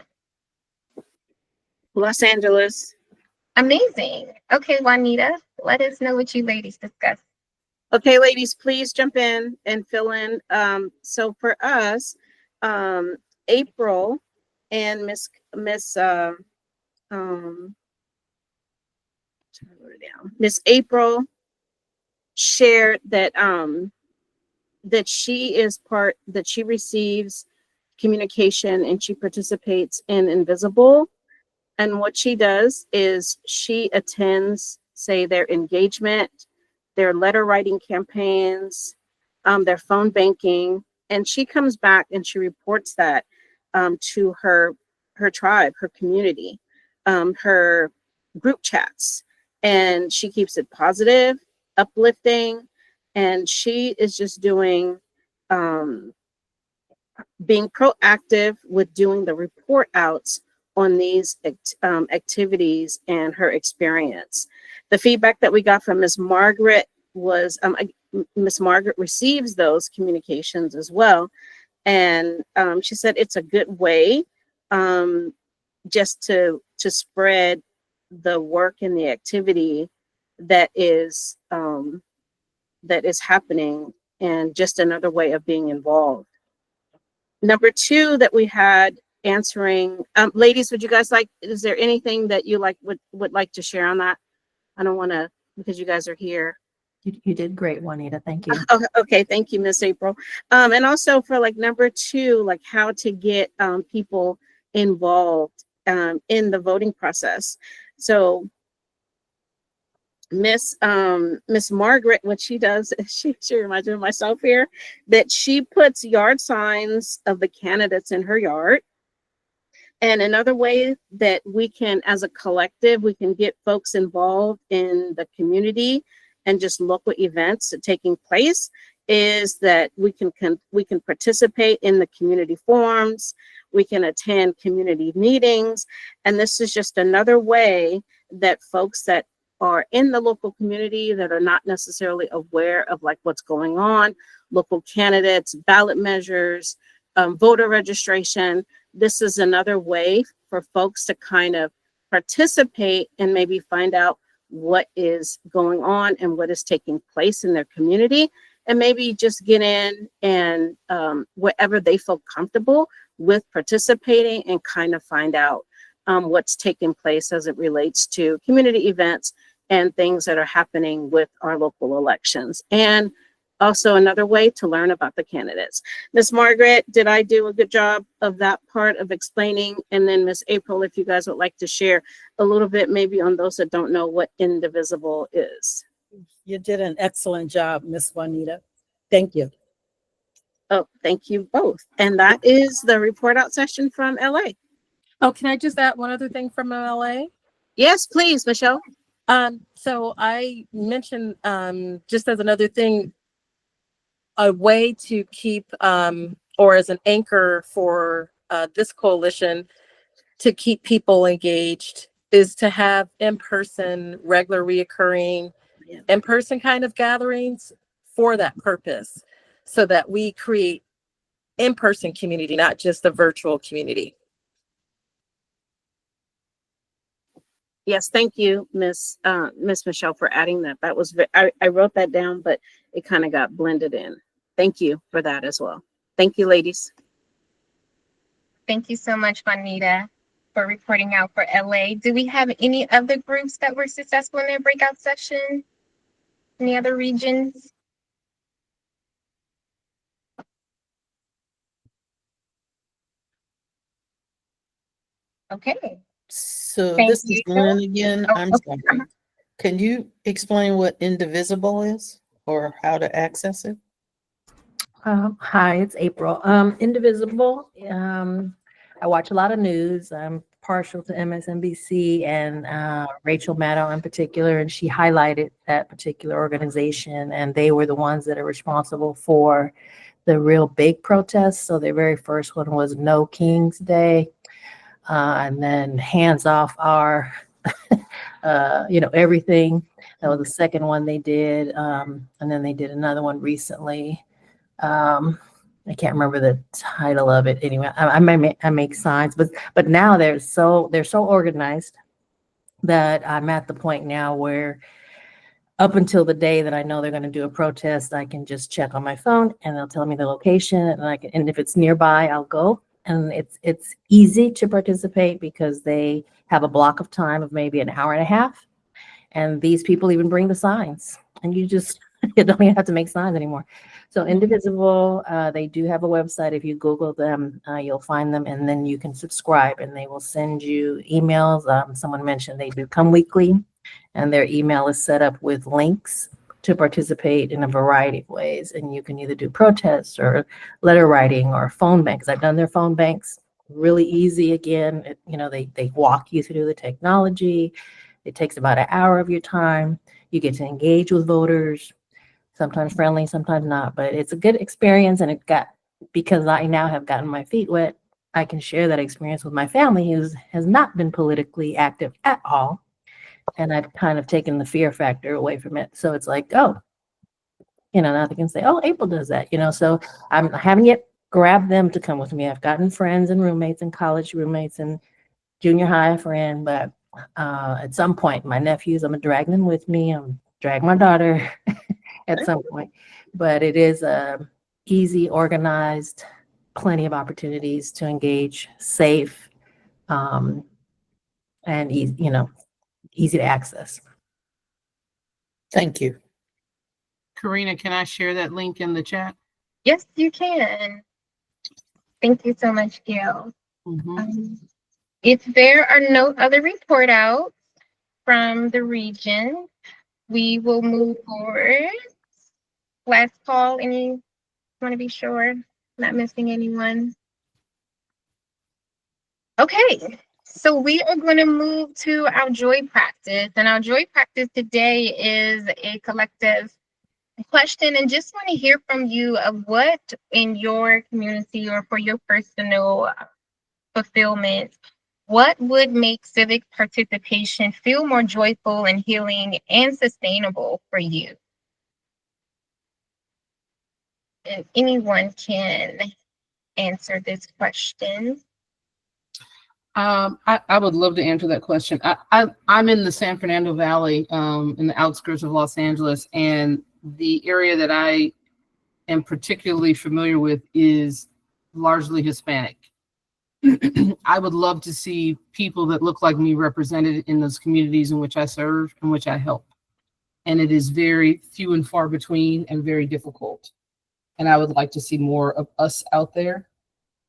Los Angeles. Amazing. Okay, Juanita, let us know what you ladies discussed. Okay, ladies, please jump in and fill in. So for us, April and Miss April shared that that she receives communication and she participates in Invisible. And what she does is she attends, say, their engagement, their letter writing campaigns, their phone banking, and she comes back and she reports that to her tribe, her community, her group chats, and she keeps it positive, uplifting, and she is just doing being proactive with doing the report outs on these activities and her experience. The feedback that we got from Ms. Margaret was Ms. Margaret receives those communications as well. And she said it's a good way just to spread the work and the activity that is happening, and just another way of being involved. Number two that we had answering, ladies, would you guys like, is there anything that you would like to share on that? I don't want to, because you guys are here. You did great, Juanita. Thank you. Okay, thank you, Miss April. And also for like number two, like how to get people involved in the voting process. So Miss Margaret, what she does, she reminds me of myself here, that she puts yard signs of the candidates in her yard. And another way that we can, as a collective, we can get folks involved in the community and just local events taking place is that we can participate in the community forums, we can attend community meetings, and this is just another way that folks that are in the local community that are not necessarily aware of like what's going on, local candidates, ballot measures, voter registration. This is another way for folks to kind of participate and maybe find out what is going on and what is taking place in their community, and maybe just get in and wherever they feel comfortable with participating and kind of find out what's taking place as it relates to community events and things that are happening with our local elections. And also another way to learn about the candidates. Miss Margaret, did I do a good job of that part of explaining? And then Miss April, if you guys would like to share a little bit maybe on those that don't know what indivisible is. You did an excellent job, Miss Juanita. Thank you. Oh, thank you both. And that is the report out session from LA. Oh, can I just add one other thing from LA? Yes, please, Michelle. So I mentioned just as another thing, a way to keep or as an anchor for this coalition to keep people engaged is to have in-person, regular, reoccurring, in-person kind of gatherings for that purpose, so that we create in-person community, not just a virtual community. Yes, thank you, Miss Michelle, for adding that. That was I wrote that down, but it kind of got blended in. Thank you for that as well. Thank you, ladies. Thank you so much, Juanita, for reporting out for LA. Do we have any other groups that were successful in their breakout session? Any other regions? Okay. So Thank this is you. Lynn again. Oh, I'm okay. sorry. Can you explain what indivisible is or how to access it? Hi, it's April. Indivisible. I watch a lot of news. I'm partial to MSNBC and Rachel Maddow in particular, and she highlighted that particular organization, and they were the ones that are responsible for the real big protests. So their very first one was No King's Day, and then Hands Off Our, everything. That was the second one they did, and then they did another one recently. I can't remember the title of it. Anyway, I make signs, but now they're so organized that I'm at the point now where up until the day that I know they're going to do a protest, I can just check on my phone and they'll tell me the location, and if it's nearby, I'll go. And it's easy to participate because they have a block of time of maybe an hour and a half, and these people even bring the signs, and you don't even have to make signs anymore. So Indivisible, they do have a website. If you Google them, you'll find them, and then you can subscribe, and they will send you emails. Someone mentioned they do come weekly, and their email is set up with links to participate in a variety of ways. And you can either do protests or letter writing or phone banks. I've done their phone banks, really easy. Again, they walk you through the technology. It takes about an hour of your time. You get to engage with voters, sometimes friendly, sometimes not, but it's a good experience. And because I now have gotten my feet wet, I can share that experience with my family who has not been politically active at all. And I've kind of taken the fear factor away from it. So it's like, now they can say, oh, April does that, so I haven't yet grabbed them to come with me. I've gotten friends and roommates and college roommates and junior high friend, but At some point, my nephews, I'm gonna drag them with me. I'm drag my daughter at some point, but it is easy, organized, plenty of opportunities to engage, safe, and easy, easy to access. Thank you. Karina, can I share that link in the chat? Yes, you can. Thank you so much, Gail. Mm-hmm. If there are no other report outs from the region, we will move forward. Last call, any want to be sure? Not missing anyone. Okay, so we are going to move to our joy practice. And our joy practice today is a collective question, and just want to hear from you of what in your community or for your personal fulfillment, what would make civic participation feel more joyful and healing and sustainable for you? And anyone can answer this question. I would love to answer that question. I'm in the San Fernando Valley, in the outskirts of Los Angeles, and the area that I am particularly familiar with is largely Hispanic. I would love to see people that look like me represented in those communities in which I serve and which I help. And it is very few and far between and very difficult. And I would like to see more of us out there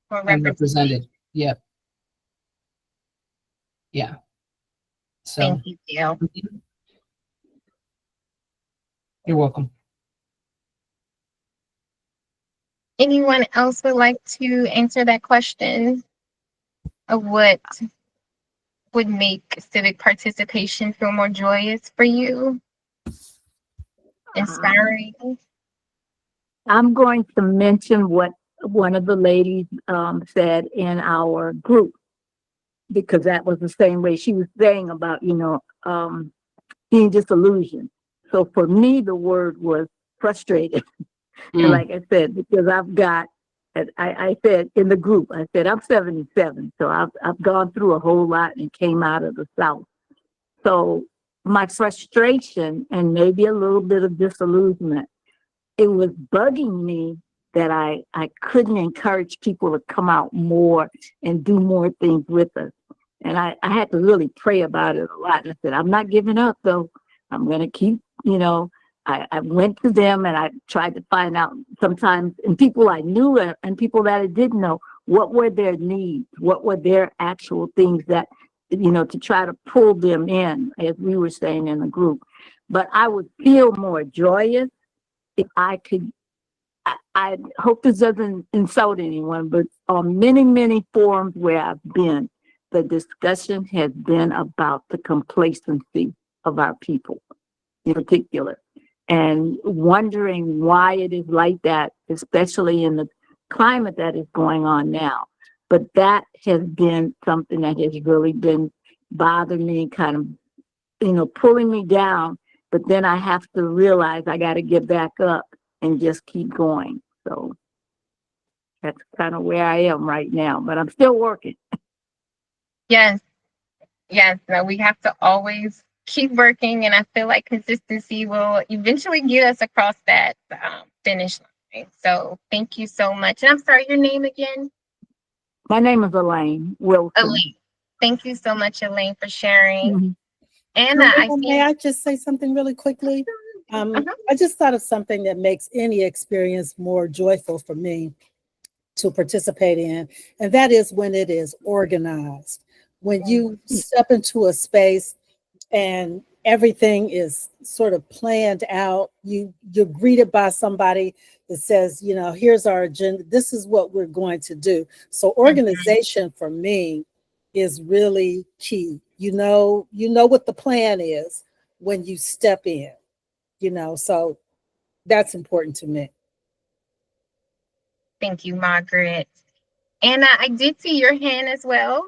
and represented. Yep. Yeah. So Thank you, Gail. You're welcome. Anyone else would like to answer that question of what would make civic participation feel more joyous for you? Inspiring? I'm going to mention what one of the ladies said in our group, because that was the same way she was saying about, being disillusioned. So for me, the word was frustrated. And like I said, because I've got, I said in the group, I said, I'm 77. So I've gone through a whole lot and came out of the South. So my frustration and maybe a little bit of disillusionment, it was bugging me that I couldn't encourage people to come out more and do more things with us. And I had to really pray about it a lot. And I said, I'm not giving up, though. I'm going to keep, I went to them and I tried to find out sometimes, and people I knew and people that I didn't know, what were their needs? What were their actual things that, to try to pull them in, as we were saying in the group. But I would feel more joyous if I could. I hope this doesn't insult anyone, but on many, many forums where I've been, the discussion has been about the complacency of our people in particular, and wondering why it is like that, especially in the climate that is going on now. But that has been something that has really been bothering me, kind of, pulling me down. But then I have to realize I got to get back up and just keep going. So that's kind of where I am right now, but I'm still working. Yes. No, we have to always keep working, and I feel like consistency will eventually get us across that finish line. So thank you so much. And I'm sorry, your name again? My name is Elaine Wilson. Elaine. Thank you so much, Elaine, for sharing. Anna, may I just say something really quickly? I just thought of something that makes any experience more joyful for me to participate in, and that is when it is organized. When you step into a space and everything is sort of planned out, you're greeted by somebody that says, here's our agenda, this is what we're going to do. So organization for me is really key. You know what the plan is when you step in, so that's important to me. Thank you, Margaret. Anna, I did see your hand as well.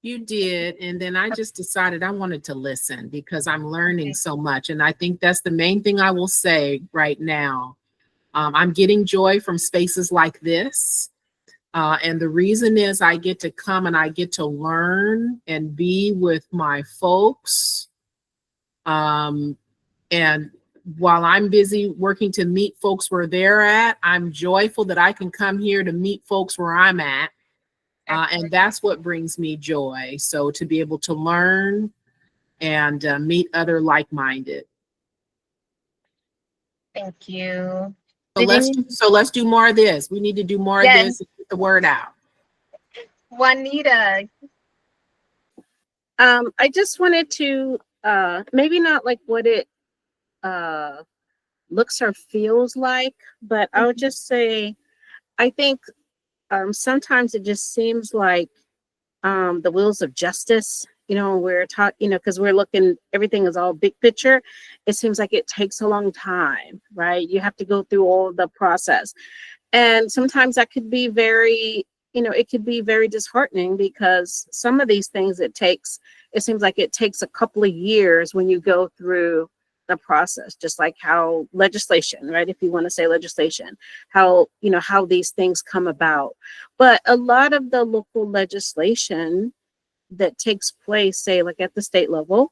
You did. And then I just decided I wanted to listen because I'm learning so much. And I think that's the main thing I will say right now. I'm getting joy from spaces like this. And the reason is I get to come and I get to learn and be with my folks. And while I'm busy working to meet folks where they're at, I'm joyful that I can come here to meet folks where I'm at. And that's what brings me joy. So to be able to learn and meet other like-minded. Thank you. So let's do more of this. We need to do more of this and get the word out. Juanita. I just wanted to maybe not like what it looks or feels like, but I would just say I think sometimes it just seems like the wheels of justice, we're talking, because we're looking, everything is all big picture. It seems like it takes a long time, right? You have to go through all the process. And sometimes that could be very, it could be very disheartening because some of these things it seems like it takes a couple of years when you go through the process, just like how legislation, right? If you want to say legislation, how these things come about. But a lot of the local legislation that takes place, say like at the state level,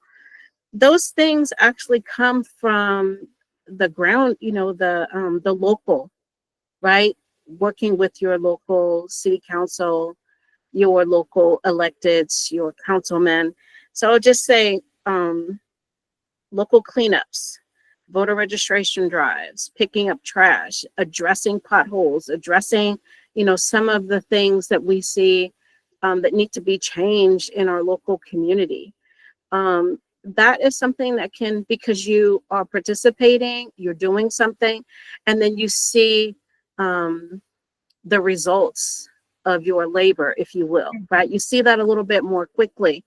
those things actually come from the ground, the local, right? Working with your local city council, your local electeds, your councilmen. So I'll just say local cleanups, voter registration drives, picking up trash, addressing potholes, addressing, some of the things that we see that need to be changed in our local community. That is something that can, because you are participating, you're doing something, and then you see the results of your labor, if you will, right? You see that a little bit more quickly.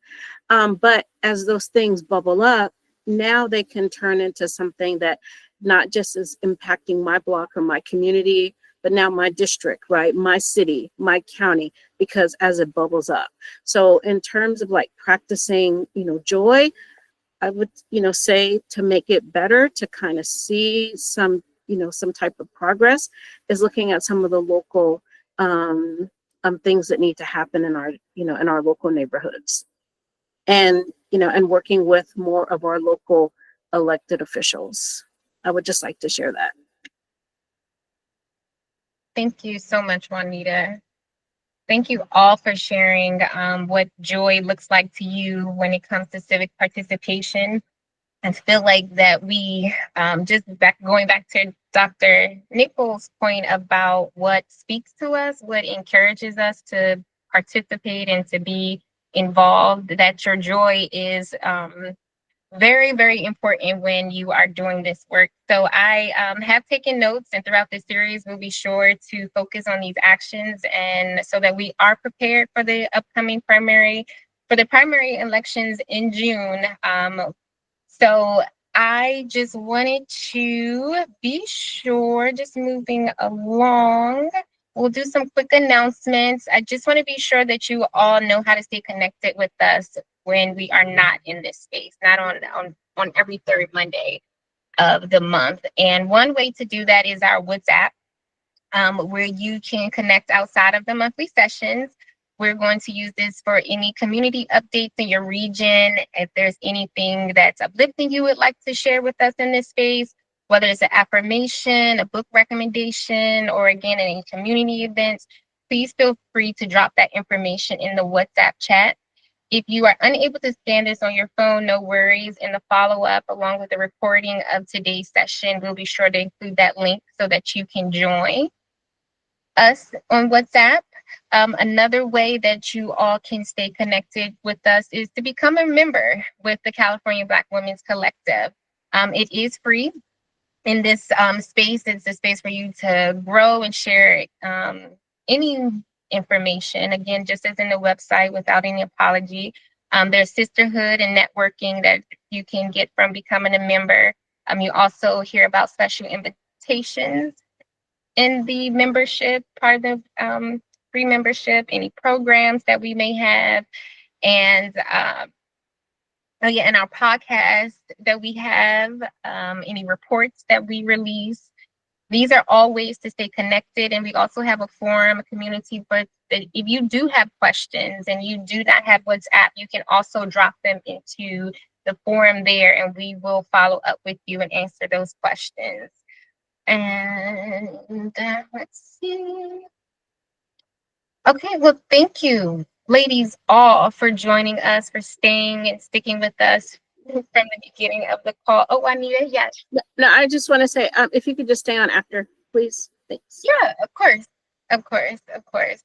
But as those things bubble up, now they can turn into something that not just is impacting my block or my community, but now my district, right? My city, my county, because as it bubbles up. So in terms of like practicing, joy, I would, say to make it better, to kind of see some type of progress, is looking at some of the local things that need to happen in our, in our local neighborhoods. And, and working with more of our local elected officials. I would just like to share that. Thank you so much, Juanita. Thank you all for sharing what joy looks like to you when it comes to civic participation. I feel like that we going back to Dr. Nicol's point about what speaks to us, what encourages us to participate and to be involved, that your joy is very, very important when you are doing this work. So I have taken notes, and throughout this series, we'll be sure to focus on these actions, and so that we are prepared for the upcoming primary elections in June. So I just wanted to be sure, just moving along, we'll do some quick announcements. I just want to be sure that you all know how to stay connected with us when we are not in this space, not on every third Monday of the month. And one way to do that is our WhatsApp, where you can connect outside of the monthly sessions. We're going to use this for any community updates in your region. If there's anything that's uplifting you would like to share with us in this space, whether it's an affirmation, a book recommendation, or again, any community events, please feel free to drop that information in the WhatsApp chat. If you are unable to scan this on your phone, no worries. In the follow-up, along with the recording of today's session, we'll be sure to include that link so that you can join us on WhatsApp. Another way that you all can stay connected with us is to become a member with the California Black Women's Collective. It is free. In this space, it's a space for you to grow and share any information, again, just as in the website, without any apology. There's sisterhood and networking that you can get from becoming a member. You also hear about special invitations in the membership, part of the free membership, any programs that we may have, and and our podcast that we have, any reports that we release. these are all ways to stay connected. And we also have a forum, a community, but if you do have questions and you do not have WhatsApp, you can also drop them into the forum there, and we will follow up with you and answer those questions. And let's see. Okay, well, thank you, ladies, all for joining us, for staying and sticking with us from the beginning of the call. Oh, Anita, yes. No, I just want to say, if you could just stay on after, please. Thanks. Yeah, of course. Of course, of course.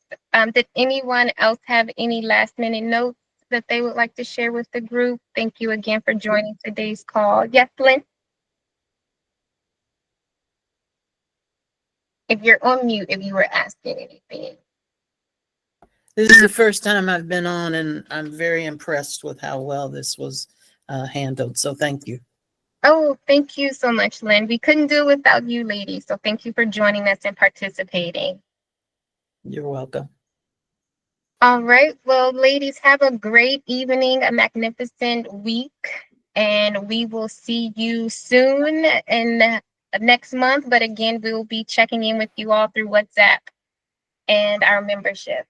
Did anyone else have any last minute notes that they would like to share with the group? Thank you again for joining today's call. Yes, Lynn? If you're on mute, if you were asking anything. This is the first time I've been on, and I'm very impressed with how well this was handled. So thank you. Oh, thank you so much, Lynn. We couldn't do it without you, ladies. So thank you for joining us and participating. You're welcome. All right. Well, ladies, have a great evening, a magnificent week, and we will see you soon in next month. But again, we will be checking in with you all through WhatsApp and our membership.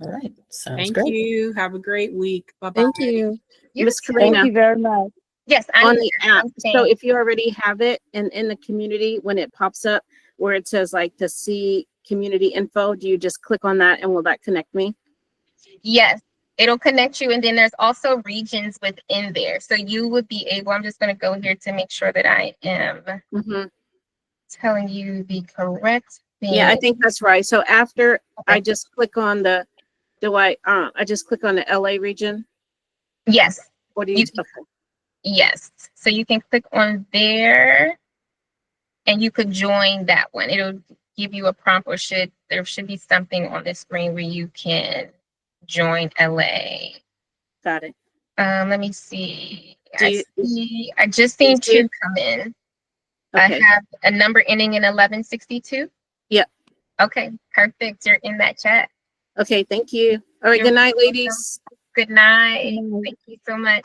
All right. Sounds Thank great. you. Have a great week. Bye-bye. Thank you. Miss Thank Karina, you very much. Yes, on I'm the here. app. I'm So staying. if you already have it in the community, when it pops up where it says like to see community info, do you just click on that and will that connect me? Yes, it'll connect you. And then there's also regions within there. So you would be able, I'm just going to go here to make sure that I am telling you the correct thing. Yeah, I think that's right. So after I just click on the, I just click on the LA region? Yes. What do you, Yes. So you can click on there and you could join that one. It'll give you a prompt, or there should be something on the screen where you can join LA. Got it. Let me see. I just seen two come in. Okay. I have a number ending in 1162. Yep. Okay, perfect. You're in that chat. Okay, thank you. All right, good night, ladies. Good night. Thank you so much.